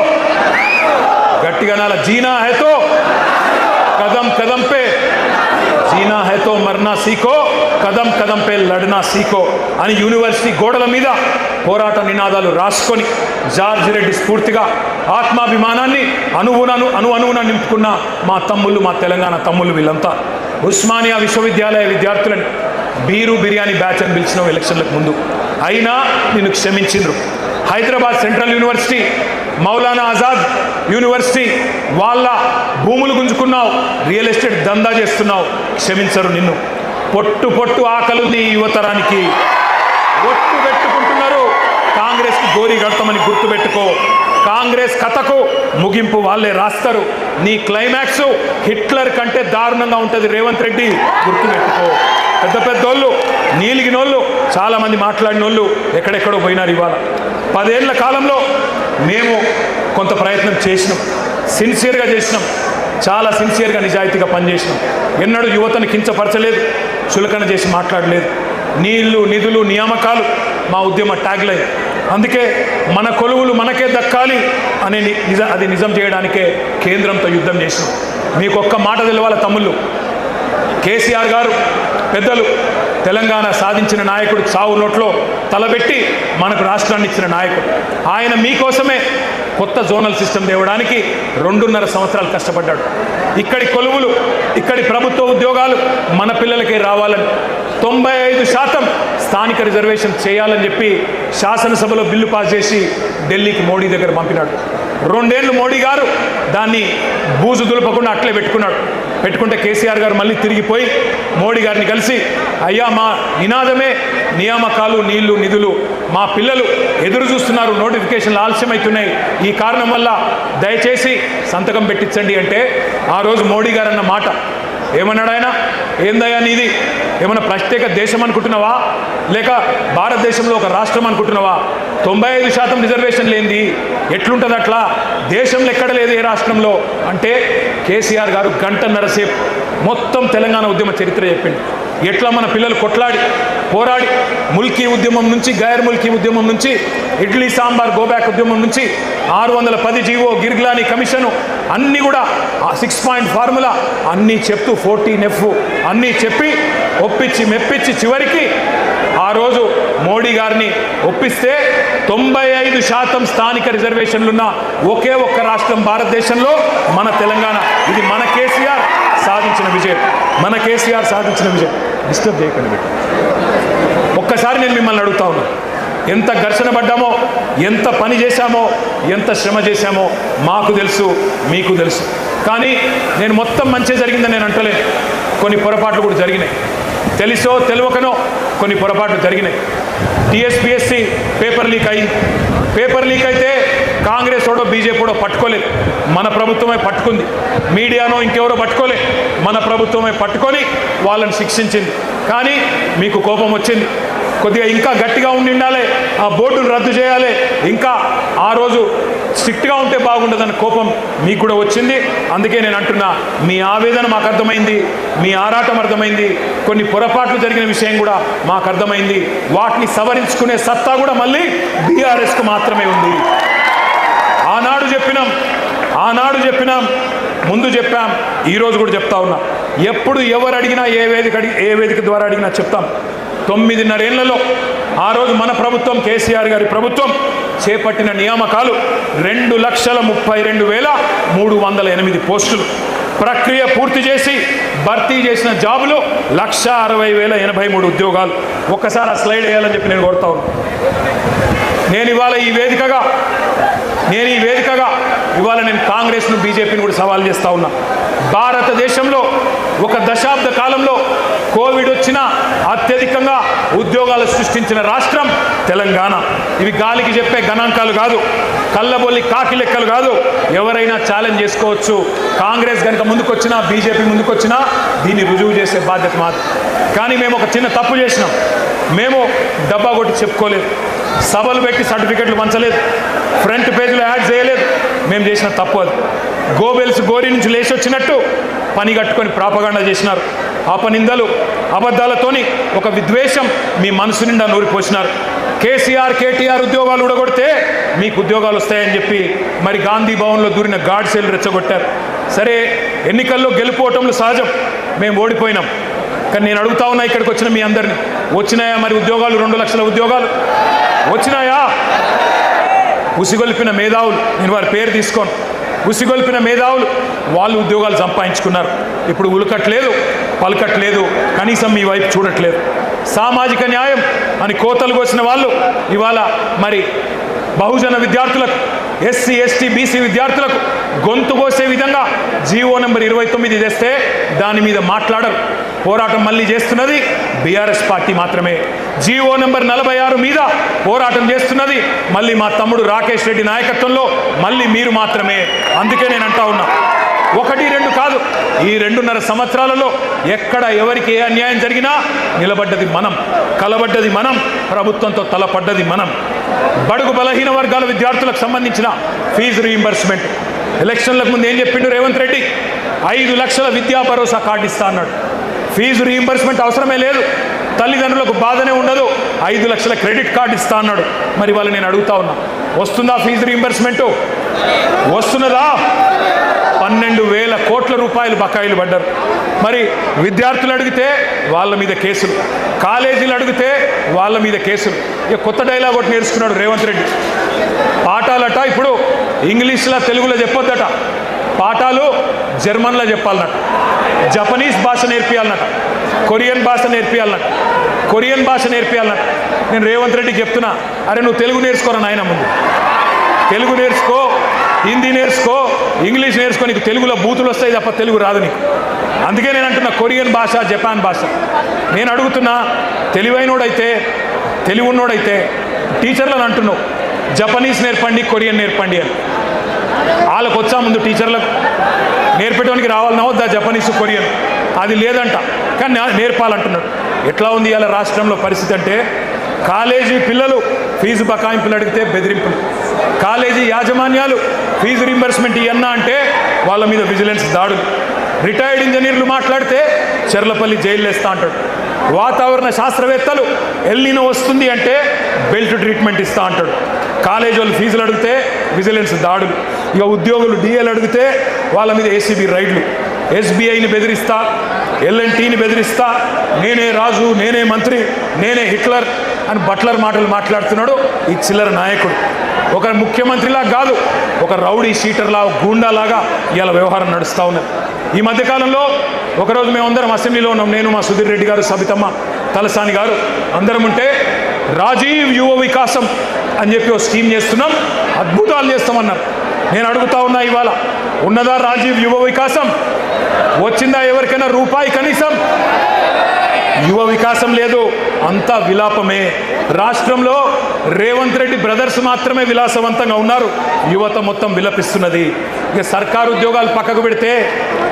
గట్టిగా నాల, జీనా హై తో కదం కదం పే, జీనా హై తో మర్నా సీఖో, కదం కదం పే లడ్నా సీఖో అని యూనివర్సిటీ గోడల మీద పోరాట నినాదాలు రాసుకొని జార్జ్ రెడ్డి స్ఫూర్తిగా ఆత్మాభిమానాన్ని అణువున నింపుకున్న మా తమ్ముళ్ళు, మా తెలంగాణ తమ్ముళ్ళు వీళ్ళంతా. ఉస్మానియా విశ్వవిద్యాలయ విద్యార్థులని బీరు బిర్యానీ బ్యాచ్ అని పిలిచిన ఎలక్షన్లకు ముందు, అయినా నిన్ను క్షమించిండ్రు. Hyderabad central university, Maulana Azad university వాళ్ళ భూములు గుంజుకున్నావు, రియల్ ఎస్టేట్ దందా చేస్తున్నావు, క్షమించరు నిన్ను. పొట్టు పొట్టు ఆకలుంది ఈ యువతరానికి, ఒట్టు పెట్టుకుంటున్నారు కాంగ్రెస్కి గోరి కడతామని గుర్తుపెట్టుకో. కాంగ్రెస్ కథకు ముగింపు వాళ్ళే రాస్తారు. నీ క్లైమాక్స్ హిట్లర్ కంటే దారుణంగా ఉంటుంది రేవంత్ రెడ్డి, గుర్తుపెట్టుకో. పెద్ద పెద్దోళ్ళు నీలిగినోళ్ళు చాలామంది మాట్లాడినోళ్ళు ఎక్కడెక్కడో పోయినారు. ఇవాళ 10 ఏళ్ల కాలంలో మేము కొంత ప్రయత్నం చేసినాం, సిన్సియర్గా చేసినాం, చాలా సిన్సియర్గా నిజాయితీగా పనిచేసినాం. ఎన్నడూ యువతను కించపరచలేదు, చులకన చేసి మాట్లాడలేదు. నీళ్లు నిధులు నియామకాలు మా ఉద్యమ ట్యాగ్లైన్. అందుకే మన కొలువులు మనకే దక్కాలి అనే అది నిజం చేయడానికే కేంద్రంతో యుద్ధం చేసినాం. మీకు ఒక్క మాట తెలవాలి తమ్ముళ్ళు, కేసీఆర్ గారు పెద్దలు తెలంగాణ సాధించిన నాయకుడు, చావు నోట్లో తలబెట్టి మనకు రాష్ట్రాన్ని ఇచ్చిన నాయకుడు. ఆయన మీకోసమే కొత్త జోనల్ సిస్టమ్ తేవడానికి 2.5 సంవత్సరాలు కష్టపడ్డాడు. ఇక్కడి కొలువులు, ఇక్కడి ప్రభుత్వ ఉద్యోగాలు మన పిల్లలకే రావాలని 95% స్థానిక రిజర్వేషన్ చేయాలని చెప్పి శాసనసభలో బిల్లు పాస్ చేసి ఢిల్లీకి మోడీ దగ్గర పంపినాడు. 2 ఏళ్ళు మోడీ గారు దాన్ని బూజు దులపకుండా అట్లే పెట్టుకుంటే కేసీఆర్ గారు మళ్ళీ తిరిగిపోయి మోడీ గారిని కలిసి, అయ్యా మా నినాదమే నియామకాలు, నీళ్లు, నిధులు, మా పిల్లలు ఎదురు చూస్తున్నారు, నోటిఫికేషన్లు ఆలస్యమవుతున్నాయి, ఈ కారణం వల్ల దయచేసి సంతకం పెట్టించండి అంటే ఆ రోజు మోడీ గారు అన్న మాట ఏమన్నాడు ఆయన? ఏందయ్యా నీది ఏమన్నా ప్రత్యేక దేశం అనుకుంటున్నావా, లేక భారతదేశంలో ఒక రాష్ట్రం అనుకుంటున్నావా? 95% రిజర్వేషన్ లేనిది ఎట్లుంటుంది అట్లా? దేశంలో ఎక్కడ లేదు ఏ రాష్ట్రంలో అంటే కేసీఆర్ గారు 1.5 సేపు మొత్తం తెలంగాణ ఉద్యమ చరిత్ర చెప్పింది. ఎట్లా మన పిల్లలు కొట్లాడి పోరాడి ముల్కీ ఉద్యమం నుంచి, గైర్ ముల్కీ ఉద్యమం నుంచి, ఇడ్లీ సాంబార్ గోబ్యాక్ ఉద్యమం నుంచి 610 జీవో, గిర్గ్లానీ కమిషను అన్నీ కూడా 6 పాయింట్ ఫార్ములా అన్నీ చెప్తూ 14F అన్నీ చెప్పి ఒప్పించి మెప్పించి చివరికి ఆ రోజు మోడీ గారిని ఒప్పిస్తే 95% స్థానిక రిజర్వేషన్లున్న ఒకే ఒక్క రాష్ట్రం భారతదేశంలో మన తెలంగాణ. ఇది మన కేసీఆర్ సాధించిన విజయం, మన కేసీఆర్ సాధించిన విజయం. డిస్టర్బ్ చేయకండి బిడ్డ. ఒక్కసారి నేను మిమ్మల్ని అడుగుతా ఉన్నా, ఎంత ఘర్షణ పడ్డామో, ఎంత పని చేశామో, ఎంత శ్రమ చేశామో మాకు తెలుసు, మీకు తెలుసు. కానీ నేను మొత్తం మంచి జరిగిందని నేను అంటలేను. కొన్ని పొరపాట్లు కూడా జరిగినాయి, తెలుసో తెలియకనో కొన్ని పొరపాట్లు జరిగినాయి. టీఎస్పీఎస్సీ పేపర్ లీక్ అయింది. పేపర్ లీక్ అయితే కాంగ్రెస్ ఓడో బీజేపీడో పట్టుకోలేదు, మన ప్రభుత్వమే పట్టుకుంది. మీడియానో ఇంకెవరో పట్టుకోలే, మన ప్రభుత్వమే పట్టుకొని వాళ్ళని శిక్షించింది. కానీ మీకు కోపం వచ్చింది, కొద్దిగా ఇంకా గట్టిగా ఉండాలి, ఆ బోర్డును రద్దు చేయాలి, ఇంకా ఆ రోజు స్ట్రిక్ట్గా ఉంటే బాగుండదన్న కోపం మీకు కూడా వచ్చింది. అందుకే నేను అంటున్నా, మీ ఆవేదన మాకు అర్థమైంది, మీ ఆరాటం అర్థమైంది, కొన్ని పొరపాట్లు జరిగిన విషయం కూడా మాకు అర్థమైంది. వాటిని సవరించుకునే సత్తా కూడా మళ్ళీ బీఆర్ఎస్కు మాత్రమే ఉంది. ఆనాడు చెప్పినాం, ముందు చెప్పాం, ఈరోజు కూడా చెప్తా ఉన్నా. ఎప్పుడు ఎవరు అడిగినా, ఏ వేదిక ద్వారా అడిగినా చెప్తాం. 9.5 ఏళ్లలో ఆ రోజు మన ప్రభుత్వం, కేసీఆర్ గారి ప్రభుత్వం చేపట్టిన నియామకాలు 2,32,308 పోస్టులు. ప్రక్రియ పూర్తి చేసి భర్తీ చేసిన జాబులు 1,60,083 ఉద్యోగాలు. ఒక్కసారి ఆ స్లైడ్ వేయాలని చెప్పి నేను కోరుతా ఉన్నాను. నేను ఇవాళ ఈ వేదికగా ఇవాళ నేను కాంగ్రెస్ను, బీజేపీని కూడా సవాల్ చేస్తూ ఉన్నా. భారతదేశంలో ఒక దశాబ్ద కాలంలో కోవిడ్ వచ్చినా అత్యధికంగా ఉద్యోగాలు సృష్టించిన రాష్ట్రం తెలంగాణ. ఇవి గాలికి చెప్పే గణాంకాలు కాదు, కళ్ళబొల్లి కాకి లెక్కలు కాదు. ఎవరైనా ఛాలెంజ్ చేసుకోవచ్చు. కాంగ్రెస్ కనుక ముందుకొచ్చినా, బీజేపీ ముందుకొచ్చినా దీన్ని రుజువు చేసే బాధ్యత మాది. కానీ మేము ఒక చిన్న తప్పు చేసినాం. మేము డబ్బా కొట్టి చెప్పుకోలేదు, సభలు పెట్టి సర్టిఫికెట్లు పంచలేదు, ఫ్రంట్ పేజీలో యాడ్ చేయలేదు. మేము చేసిన తప్పు అది. గోబెల్స్ గోరి నుంచి లేచి వచ్చినట్టు పని కట్టుకొని ప్రాపగాండా చేసినారు. అపనిందలు, అబద్ధాలతోని ఒక విద్వేషం మీ మనసు నిండా నూరిపోసినారు. కేసీఆర్, కేటీఆర్ ఉద్యోగాలు ఊడగొడితే మీకు ఉద్యోగాలు వస్తాయని చెప్పి మరి గాంధీ భవన్లో దూరిన గాడ్సేలు రెచ్చగొట్టారు. సరే, ఎన్నికల్లో గెలుపోవటంలో సహజం, మేము ఓడిపోయినాం. కానీ నేను అడుగుతా ఉన్నా, ఇక్కడికి వచ్చిన మీ అందరినీ, వచ్చినాయా మరి ఉద్యోగాలు? 2 లక్షల ఉద్యోగాలు వచ్చినాయా? ఉసిగొల్పిన మేధావులు, నేను వారి పేరు తీసుకోను, ఉసిగొల్పిన మేధావులు వాళ్ళు ఉద్యోగాలు సంపాదించుకున్నారు. ఇప్పుడు ఉలకట్లేదు, పలకట్లేదు, కనీసం మీ వైపు చూడట్లేదు. సామాజిక న్యాయం అని కోతలు కోసిన వాళ్ళు ఇవాళ మరి బహుజన విద్యార్థులకు, ఎస్సీ, ఎస్టీ, బీసీ విద్యార్థులకు గొంతు కోసే విధంగా జీవో నెంబర్ 29 తెస్తే దాని మీద మాట్లాడరు. పోరాటం మళ్ళీ చేస్తున్నది బీఆర్ఎస్ పార్టీ మాత్రమే. జీవో నెంబర్ 46 మీద పోరాటం చేస్తున్నది మళ్ళీ మా తమ్ముడు రాకేష్ రెడ్డి నాయకత్వంలో మళ్ళీ మీరు మాత్రమే. అందుకే నేను అంటా ఉన్నా, 1-2 కాదు, ఈ 2.5 సంవత్సరాలలో ఎక్కడ ఎవరికి ఏ అన్యాయం జరిగినా నిలబడ్డది మనం, కలబడ్డది మనం, ప్రభుత్వంతో తలపడ్డది మనం. బడుగు బలహీన వర్గాల విద్యార్థులకు సంబంధించిన ఫీజు రీయింబర్స్మెంట్ ఎలక్షన్లకు ముందు ఏం చెప్పిండు రేవంత్ రెడ్డి? 5 లక్షల విద్యా భరోసా కార్డు ఇస్తా అన్నాడు. ఫీజు రీయింబర్స్మెంట్ అవసరమే లేదు, తల్లిదండ్రులకు బాధనే ఉండదు, 5 లక్షల క్రెడిట్ కార్డు ఇస్తా అన్నాడు. మరి వాళ్ళు నేను అడుగుతా ఉన్నా, వస్తుందా ఫీజు రీయింబర్స్మెంటు? వస్తున్నదా? 12,000 కోట్ల రూపాయలు బకాయిలు పడ్డారు. మరి విద్యార్థులు అడిగితే వాళ్ళ మీద కేసులు, కాలేజీలు అడిగితే వాళ్ళ మీద కేసులు. ఇక కొత్త డైలాగ్ ఒకటి నేర్చుకున్నాడు రేవంత్ రెడ్డి. పాఠాలట ఇప్పుడు ఇంగ్లీష్లో తెలుగులో చెప్పొద్దట, పాఠాలు జర్మన్లో చెప్పాలన్నట, జపనీస్ భాష నేర్పియాలన్నట, కొరియన్ భాష నేర్పియాలన్నట, కొరియన్ భాష నేర్పియాలన్నట. నేను రేవంత్ రెడ్డికి చెప్తున్నా, అరే నువ్వు తెలుగు నేర్చుకోరా నాయన, ముందు తెలుగు నేర్చుకో, హిందీ నేర్చుకో, ఇంగ్లీష్ నేర్చుకో, నీకు తెలుగులో బూతులు వస్తాయి తప్ప తెలుగు రాదు నీకు. అందుకే నేను అంటున్నా కొరియన్ భాష, జపాన్ భాష. నేను అడుగుతున్నా, తెలివైనోడైతే తెలివి ఉన్నోడైతే టీచర్లను అంటున్నావు జపనీస్ నేర్పండి, కొరియన్ నేర్పండి అని. వాళ్ళకు వచ్చా ముందు టీచర్లకు నేర్పేటానికి రావాలన్నా వద్దా జపనీస్ కొరియన్? అది లేదంట, కానీ నేర్పాలంటున్నాడు. ఎట్లా ఉంది ఇలా రాష్ట్రంలో పరిస్థితి అంటే, కాలేజీ పిల్లలు ఫీజు బకాయింపులు అడిగితే బెదిరింపులు, కాలేజీ యాజమాన్యాలు ఫీజు రీంబర్స్మెంట్ ఇవన్నా అంటే వాళ్ళ మీద విజిలెన్స్ దాడులు, రిటైర్డ్ ఇంజనీర్లు మాట్లాడితే చెర్లపల్లి జైలు వేస్తా అంటాడు, వాతావరణ శాస్త్రవేత్తలు ఎల్నినో వస్తుంది అంటే బెల్ట్ ట్రీట్మెంట్ ఇస్తా అంటాడు, కాలేజీ వాళ్ళు ఫీజులు అడిగితే విజిలెన్స్ దాడులు, ఇక ఉద్యోగులు డిఏలు అడిగితే వాళ్ళ మీద ఏసీబీ రైడ్లు, ఎస్బీఐని బెదిరిస్తా, ఎల్ఎన్టీని బెదిరిస్తా, నేనే రాజు, నేనే మంత్రి, నేనే హిట్లర్ అని బట్లర్ మాటలు మాట్లాడుతున్నాడు ఈ చిల్లర నాయకుడు. ఒక ముఖ్యమంత్రిలా కాదు, ఒక రౌడీ షీటర్లా, గూండాలాగా ఇవాళ వ్యవహారం నడుస్తూ ఉన్నది. ఈ మధ్యకాలంలో ఒకరోజు మేమందరం అసెంబ్లీలో ఉన్నాం, నేను, మా సుధీర్ రెడ్డి గారు, సబితమ్మ, తలసాని గారు అందరం ఉంటే, రాజీవ్ యువ వికాసం అని చెప్పి ఒక స్కీమ్ చేస్తున్నాం, అద్భుతాలు చేస్తామన్నారు. నేను అడుగుతా ఉన్నా, ఇవాళ ఉన్నదా రాజీవ్ యువ వికాసం? వచ్చిందా ఎవరికైనా రూపాయి కనీసం? యువ వికాసం లేదు, అంతా విలాపమే. రాష్ట్రంలో రేవంత్ రెడ్డి బ్రదర్స్ మాత్రమే విలాసవంతంగా ఉన్నారు, యువత మొత్తం విలపిస్తున్నది. ఇక సర్కారు ఉద్యోగాలు పక్కకు పెడితే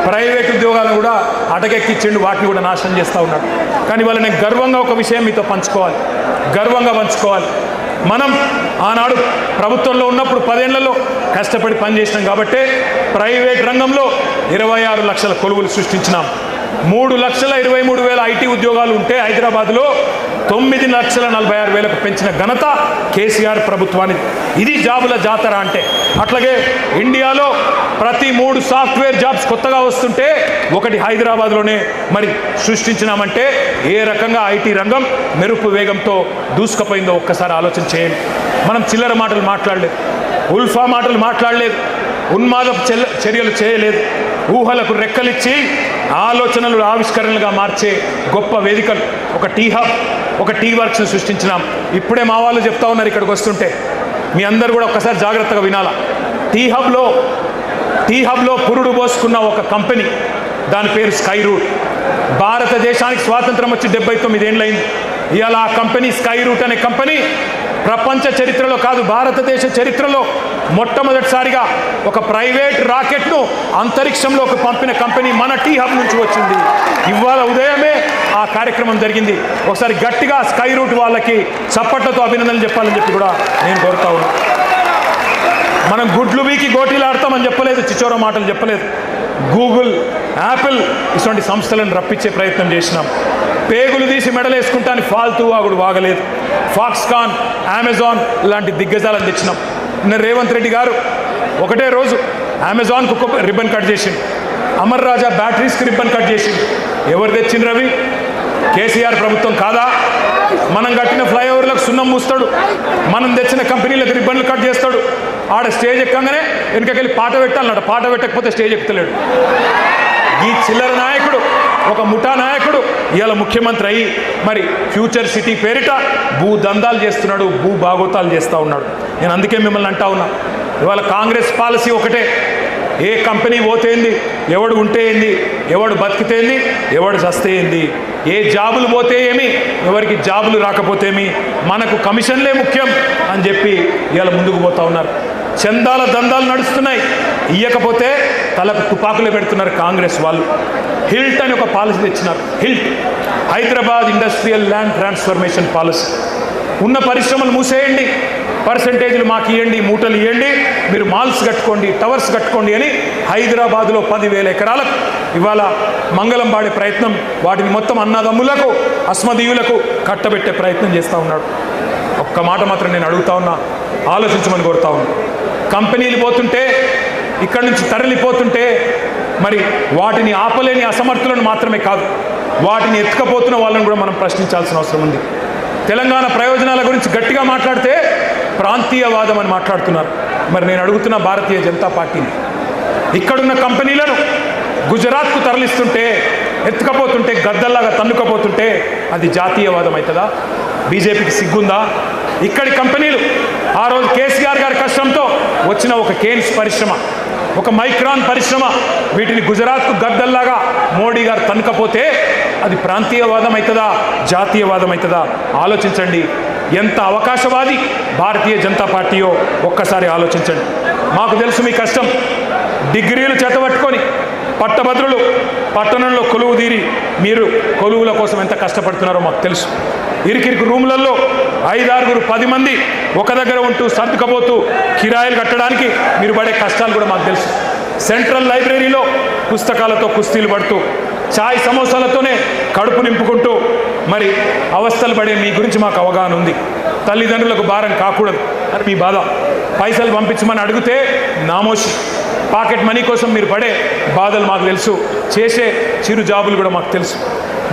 ప్రైవేట్ ఉద్యోగాలను కూడా అటకెక్కించిండు, వాటిని కూడా నాశనం చేస్తూ ఉన్నాడు. కానీ వాళ్ళ నేను గర్వంగా ఒక విషయం మీతో పంచుకోవాలి, గర్వంగా పంచుకోవాలి. మనం ఆనాడు ప్రభుత్వంలో ఉన్నప్పుడు 10 ఏళ్లలో కష్టపడి పనిచేసినాం కాబట్టి ప్రైవేట్ రంగంలో 26 లక్షల కొలువులు సృష్టించినాం. 3,23,000 ఐటీ ఉద్యోగాలు ఉంటే హైదరాబాద్లో 9,46,000 పెంచిన ఘనత కేసీఆర్ ప్రభుత్వానికి. ఇది జాబుల జాతర అంటే. అట్లాగే ఇండియాలో ప్రతి 3 సాఫ్ట్వేర్ జాబ్స్ కొత్తగా వస్తుంటే ఒకటి హైదరాబాద్లోనే మరి సృష్టించినామంటే ఏ రకంగా ఐటీ రంగం మెరుపు వేగంతో దూసుకుపోయిందో ఒక్కసారి ఆలోచన చేయండి. మనం చిల్లర మాటలు మాట్లాడలేదు, ఉల్ఫా మాటలు మాట్లాడలేదు, ఉన్మాదపు చర్యలు చేయలేదు, ఊహలకు రెక్కలిచ్చి ఆలోచనలు ఆవిష్కరణలుగా మార్చే గొప్ప వేదికలు, ఒక టీ హబ్, ఒక టీ వర్క్స్ సృష్టించినాం. ఇప్పుడే మా వాళ్ళు చెప్తా ఉన్నారు ఇక్కడికి వస్తుంటే, మీ అందరూ కూడా ఒక్కసారి జాగ్రత్తగా వినాలా. టీ హబ్లో పురుడు పోసుకున్న ఒక కంపెనీ, దాని పేరు స్కై రూట్. భారతదేశానికి స్వాతంత్రం వచ్చి 79 ఏళ్ళైంది. ఇవాళ ఆ కంపెనీ స్కై రూట్ అనే కంపెనీ ప్రపంచ చరిత్రలో కాదు, భారతదేశ చరిత్రలో మొట్టమొదటిసారిగా ఒక ప్రైవేట్ రాకెట్ను అంతరిక్షంలోకి పంపిన కంపెనీ మన టీ హబ్ నుంచి వచ్చింది. ఇవాళ ఉదయమే ఆ కార్యక్రమం జరిగింది. ఒకసారి గట్టిగా స్కై రూట్ వాళ్ళకి చప్పట్లతో అభినందనలు చెప్పాలని చెప్పి కూడా నేను కోరుతా ఉన్నాను. మనం గుడ్లు వీకి గోటీలు ఆడతామని చెప్పలేదు, చిచోర మాటలు చెప్పలేదు. గూగుల్, యాపిల్ ఇటువంటి సంస్థలను రప్పించే ప్రయత్నం చేసినాం. పేగులు తీసి మెడలేసుకుంటాను ఫాల్తూ వాగుడు వాగలేదు. ఫాక్స్కాన్, అమెజాన్ లాంటి దిగ్గజాలను తెచ్చినాం. నిన్న రేవంత్ రెడ్డి గారు ఒకటే రోజు అమెజాన్కు ఒక రిబ్బన్ కట్ చేసిండు, అమర్ రాజా బ్యాటరీస్కి రిబ్బన్ కట్ చేసిండు. ఎవరు తెచ్చిండ్రు అవి? కేసీఆర్ ప్రభుత్వం కాదా? మనం కట్టిన ఫ్లైఓవర్లకు సున్నం మూస్తాడు, మనం తెచ్చిన కంపెనీలకు రిబ్బన్లు కట్ చేస్తాడు. ఆడ స్టేజ్ ఎక్కగానే వెనుకకెళ్ళి పాట పెట్టాలన్నాడు, పాట పెట్టకపోతే స్టేజ్ ఎక్కుతలేడు. ఈ చిల్లర నాయకుడు, ఒక ముఠా నాయకుడు ఇవాళ ముఖ్యమంత్రి అయ్యి మరి ఫ్యూచర్ సిటీ పేరిట భూదందాలు చేస్తున్నాడు, భూ భాగోతాలు చేస్తూ ఉన్నాడు. నేను అందుకే మిమ్మల్ని అంటా ఉన్నా, ఇవాళ కాంగ్రెస్ పాలసీ ఒకటే, ఏ కంపెనీ పోతేంది, ఎవడు ఉంటే ఏంది, ఎవడు బతికితేంది, ఎవడు చస్తే ఏంది, ఏ జాబులు పోతే ఏమి, ఎవరికి జాబులు రాకపోతేమి, మనకు కమిషన్లే ముఖ్యం అని చెప్పి ఇవాళ ముందుకు పోతా ఉన్నారు. చందాల దందాలు నడుస్తున్నాయి. ఇయ్యకపోతే తలకు తుపాకులు పెడుతున్నారు కాంగ్రెస్ వాళ్ళు. హిల్ట్ అని ఒక పాలసీ తెచ్చినారు. HILT, Hyderabad industrial land transformation policy. ఉన్న పరిశ్రమలు మూసేయండి, పర్సంటేజ్లు మాకు ఇవ్వండి, మూటలు ఇవ్వండి, మీరు మాల్స్ కట్టుకోండి, టవర్స్ కట్టుకోండి అని హైదరాబాద్లో 10,000 ఎకరాలకు ఇవాళ మంగళం పాడే ప్రయత్నం, వాటిని మొత్తం అన్నదమ్ములకు అస్మదీయులకు కట్టబెట్టే ప్రయత్నం చేస్తూ ఉన్నాడు. ఒక్క మాట మాత్రం నేను అడుగుతా ఉన్నా, ఆలోచించమని కోరుతా ఉన్నా. కంపెనీలు పోతుంటే, ఇక్కడి నుంచి తరలిపోతుంటే మరి వాటిని ఆపలేని అసమర్థులను మాత్రమే కాదు, వాటిని ఎత్తుకపోతున్న వాళ్ళని కూడా మనం ప్రశ్నించాల్సిన అవసరం ఉంది. తెలంగాణ ప్రయోజనాల గురించి గట్టిగా మాట్లాడితే ప్రాంతీయవాదం అని మాట్లాడుతున్నారు. మరి నేను అడుగుతున్న భారతీయ జనతా పార్టీని, ఇక్కడున్న కంపెనీలను గుజరాత్కు తరలిస్తుంటే, ఎత్తుకపోతుంటే, గద్దల్లాగా తన్నుకపోతుంటే అది జాతీయవాదం అవుతుందా? బీజేపీకి సిగ్గుందా? ఇక్కడి కంపెనీలు ఆ రోజు కేసీఆర్ గారి కష్టంతో వచ్చిన ఒక కేన్స్ పరిశ్రమ, ఒక మైక్రాన్ పరిశ్రమ, వీటిని గుజరాత్కు గద్దల్లాగా మోడీ గారు తన్నుకపోతే అది ప్రాంతీయవాదం అవుతుందా, జాతీయవాదం అవుతుందా? ఆలోచించండి. ఎంత అవకాశవాది భారతీయ జనతా పార్టీయో ఒక్కసారి ఆలోచించండి. మాకు తెలుసు మీ కష్టం. డిగ్రీలు చేతబట్టుకొని పట్టభద్రులు పట్టణంలో కొలువు తీరి మీరు కొలువుల కోసం ఎంత కష్టపడుతున్నారో మాకు తెలుసు. ఇరికిరికి రూములలో 5-6, 10 మంది ఒక దగ్గర ఉంటూ సర్దుకపోతూ కిరాయిలు కట్టడానికి మీరు పడే కష్టాలు కూడా మాకు తెలుసు. సెంట్రల్ లైబ్రరీలో పుస్తకాలతో కుస్తీలు పడుతూ, చాయ్ సమోసాలతోనే కడుపు నింపుకుంటూ మరి అవస్థలు పడే మీ గురించి మాకు అవగాహన ఉంది. తల్లిదండ్రులకు భారం కాకూడదు అని మీ బాధ. పైసలు పంపించమని అడిగితే నామోషి. పాకెట్ మనీ కోసం మీరు పడే బాధలు మాకు తెలుసు. చేసే చిరు జాబులు కూడా మాకు తెలుసు.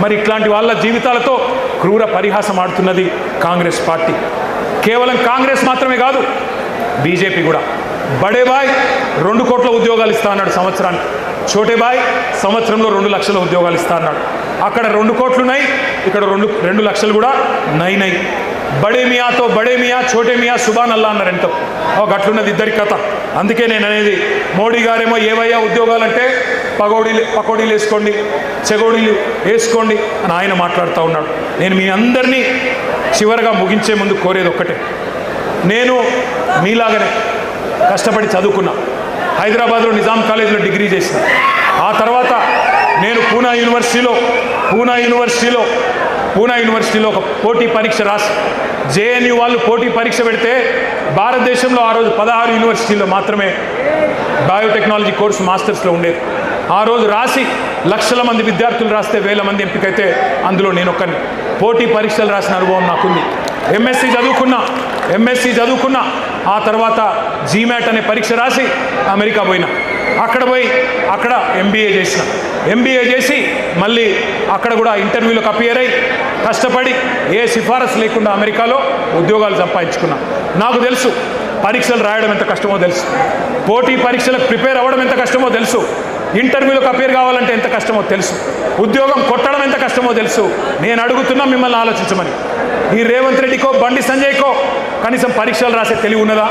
మరి ఇట్లాంటి వాళ్ళ జీవితాలతో క్రూర పరిహాసం ఆడుతున్నది కాంగ్రెస్ పార్టీ. కేవలం కాంగ్రెస్ మాత్రమే కాదు, బీజేపీ కూడా. బడే బాయ్ 2 కోట్ల ఉద్యోగాలు ఇస్తా అన్నాడు సంవత్సరానికి. చోటే బాయ్ సంవత్సరంలో 2 లక్షల ఉద్యోగాలు ఇస్తా అన్నాడు. అక్కడ 2 కోట్లున్నాయి, ఇక్కడ 2 లక్షలు కూడా నై. బడే మియాతో బడే మియా, చోటే మియా సుబాన్ అల్లా అన్నారు. ఎంతో గట్లున్నది ఇద్దరి కథ. అందుకే నేను అనేది, మోడీ గారేమో ఏవయ్యా ఉద్యోగాలంటే పకోడీలు వేసుకోండి, చెగోడీలు వేసుకోండి అని ఆయన మాట్లాడుతూ ఉన్నాడు. నేను మీ అందరినీ చివరగా ముగించే ముందు కోరేది ఒక్కటే, నేను మీలాగనే కష్టపడి చదువుకున్నా. హైదరాబాద్లో నిజాం కాలేజీలో డిగ్రీ చేసిన. ఆ తర్వాత నేను పూనా యూనివర్సిటీలో ఒక పోటీ పరీక్ష రాసి, జేఎన్యూ వాళ్ళు పోటీ పరీక్ష పెడితే భారతదేశంలో ఆ రోజు 16 యూనివర్సిటీల్లో మాత్రమే బయోటెక్నాలజీ కోర్సు మాస్టర్స్లో ఉండేది. ఆ రోజు రాసి లక్షల మంది విద్యార్థులు రాస్తే 1000 మంది ఎంపికైతే అందులో నేను ఒక్కని. పోటీ పరీక్షలు రాసిన అనుభవం నాకుంది. ఎంఎస్సి చదువుకున్నా. ఆ తర్వాత జీమాట్ అనే పరీక్ష రాసి అమెరికా పోయినా. అక్కడ ఎంబీఏ చేసి మళ్ళీ అక్కడ కూడా ఇంటర్వ్యూలకు అపియర్ అయ్యి కష్టపడి ఏ సిఫారసు లేకుండా అమెరికాలో ఉద్యోగాలు సంపాదించుకున్నా. నాకు తెలుసు పరీక్షలు రాయడం ఎంత కష్టమో తెలుసు, పోటీ పరీక్షలకు ప్రిపేర్ అవ్వడం ఎంత కష్టమో తెలుసు, ఇంటర్వ్యూలకు అపేర్ కావాలంటే ఎంత కష్టమో తెలుసు, ఉద్యోగం కొట్టడం ఎంత కష్టమో తెలుసు. నేను అడుగుతున్నా మిమ్మల్ని ఆలోచించమని. ఈ రేవంత్ రెడ్డికో బండి సంజయ్కో కనీసం పరీక్షలు రాసే తెలివి ఉన్నదా?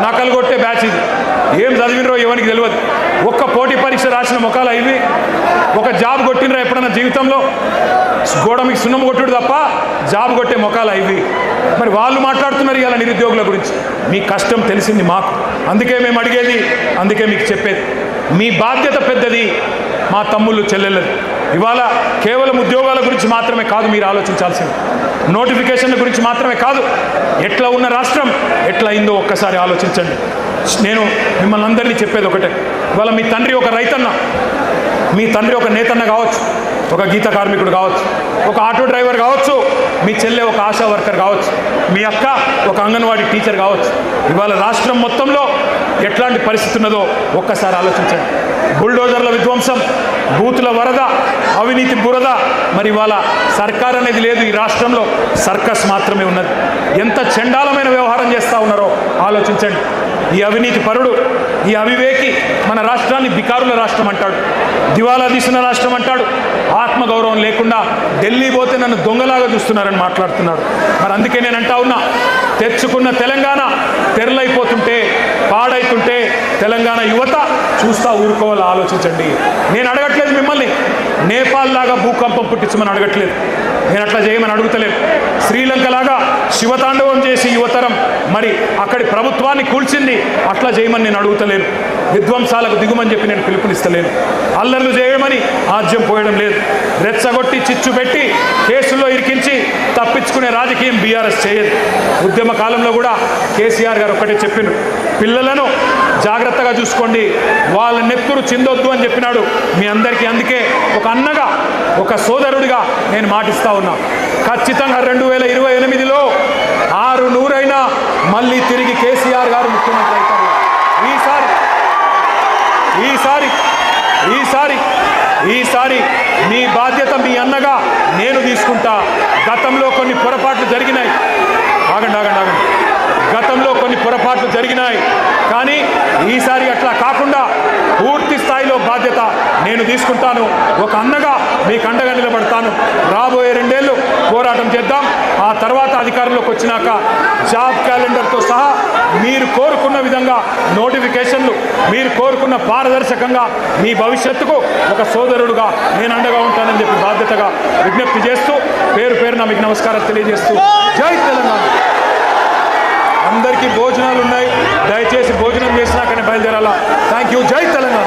నకలు కొట్టే బ్యాచ్ ఇది. ఏం చదివినరో ఎవరికి తెలియదు. ఒక్క పోటీ పరీక్ష రాసిన ముఖాలు ఇవి. ఒక జాబ్ కొట్టినరా ఎప్పుడన్నా జీవితంలో? గోడ మీకు సున్నం కొట్టుడు తప్ప జాబ్ కొట్టే ముఖాలు ఇవి. మరి వాళ్ళు మాట్లాడుతున్నారు ఇలా నిరుద్యోగుల గురించి. మీ కష్టం తెలిసింది మాకు, అందుకే మేము అడిగేది, అందుకే మీకు చెప్పేది. మీ బాధ్యత పెద్దది, మా తమ్ముళ్ళు చెల్లెళ్ళది. ఇవాళ కేవలం ఉద్యోగాల గురించి మాత్రమే కాదు మీరు ఆలోచించాల్సింది, నోటిఫికేషన్ల గురించి మాత్రమే కాదు. ఎట్లా ఉన్న రాష్ట్రం ఎట్లా అయిందో ఒక్కసారి ఆలోచించండి. నేను మిమ్మల్ని అందరినీ చెప్పేది ఒకటే, ఇవాళ మీ తండ్రి ఒక రైతన్న, మీ తండ్రి ఒక నేతన్న కావచ్చు, ఒక గీత కార్మికుడు కావచ్చు, ఒక ఆటో డ్రైవర్ కావచ్చు, మీ చెల్లె ఒక ఆశా వర్కర్ కావచ్చు, మీ అక్క ఒక అంగన్వాడీ టీచర్ కావచ్చు. ఇవాళ రాష్ట్రం మొత్తంలో ఎట్లాంటి పరిస్థితి ఉన్నదో ఒక్కసారి ఆలోచించండి. బుల్డోజర్ల విధ్వంసం, బూతుల వరద, అవినీతి బురద. మరి ఇవాళ సర్కార్ అనేది లేదు ఈ రాష్ట్రంలో, సర్కస్ మాత్రమే ఉన్నది. ఎంత చండాలమైన వ్యవహారం చేస్తూ ఉన్నారో ఆలోచించండి. ఈ అవినీతి పరుడు, ఈ అవివేకి మన రాష్ట్రాన్ని బికారుల రాష్ట్రం అంటాడు, దివాలా తీసిన రాష్ట్రం అంటాడు. ఆత్మగౌరవం లేకుండా ఢిల్లీ పోతే నన్ను దొంగలాగా చూస్తున్నారని మాట్లాడుతున్నాడు. మరి అందుకే నేను అంటా ఉన్నా, తెచ్చుకున్న తెలంగాణ తెరలైపోతుంటే, పాడైతుంటే తెలంగాణ యువత చూస్తా ఊరుకోవాలో ఆలోచించండి. నేను అడగట్లేదు మిమ్మల్ని నేపాల్ లాగా భూకంపం పుట్టించమని అడగట్లేదు, నేను అట్లా చేయమని అడుగుతలేదు. శ్రీలంక లాగా శివతాండవం చేసి యువతరం మరి అక్కడి ప్రభుత్వాన్ని కూల్చింది, అట్లా చేయమని నేను అడుగుతలేను. విధ్వంసాలకు దిగుమని చెప్పి నేను పిలుపునిస్తలేను. అల్లర్లు చేయమని ఆజ్యం పోయడం లేదు. రెచ్చగొట్టి చిచ్చు పెట్టి కేసుల్లో ఇరికించి తప్పించుకునే రాజకీయం బీఆర్ఎస్ చేయదు. ఉద్యమ కాలంలో కూడా కేసీఆర్ గారు ఒక్కటే చెప్పిండు, పిల్లలను జాగ్రత్తగా చూసుకోండి, వాళ్ళ నెత్తురు చిందొద్దు అని చెప్పినాడు మీ అందరికీ. అందుకే ఒక అన్నగా ఒక సోదరుడిగా నేను మాటిస్తా ఉన్నా, ఖచ్చితంగా 2028లో 600 మళ్ళీ తిరిగి కేసీఆర్ గారు ముఖ్యమంత్రి అవుతారు. ఈసారి మీ బాధ్యత మీ అన్నగా నేను తీసుకుంటా. గతంలో కొన్ని పొరపాట్లు జరిగినాయి, గతంలో కొన్ని పొరపాట్లు జరిగినాయి, కానీ ఈసారి అట్లా కాకుండా పూర్తి స్థాయిలో బాధ్యత నేను తీసుకుంటాను. ఒక అన్నగా మీకు అండగా నిలబడతాను. రాబోయే 2 ఏళ్ళు పోరాటం చేద్దాం. ఆ తర్వాత అధికారంలోకి వచ్చినాక జాబ్ క్యాలెండర్తో సహా మీరు కోరుకున్న విధంగా నోటిఫికేషన్లు, మీరు కోరుకున్న పారదర్శకంగా మీ భవిష్యత్తుకు ఒక సోదరుడుగా నేను అండగా ఉంటానని చెప్పి బాధ్యతగా విజ్ఞప్తి చేస్తూ పేరున మీకు నమస్కారం తెలియజేస్తూ జై తెలంగాణ. అందరికీ భోజనాలు ఉన్నాయి, దయచేసి భోజనం చేసినాకనే బయలుదేరాలా. Thank you. జై తెలంగాణ.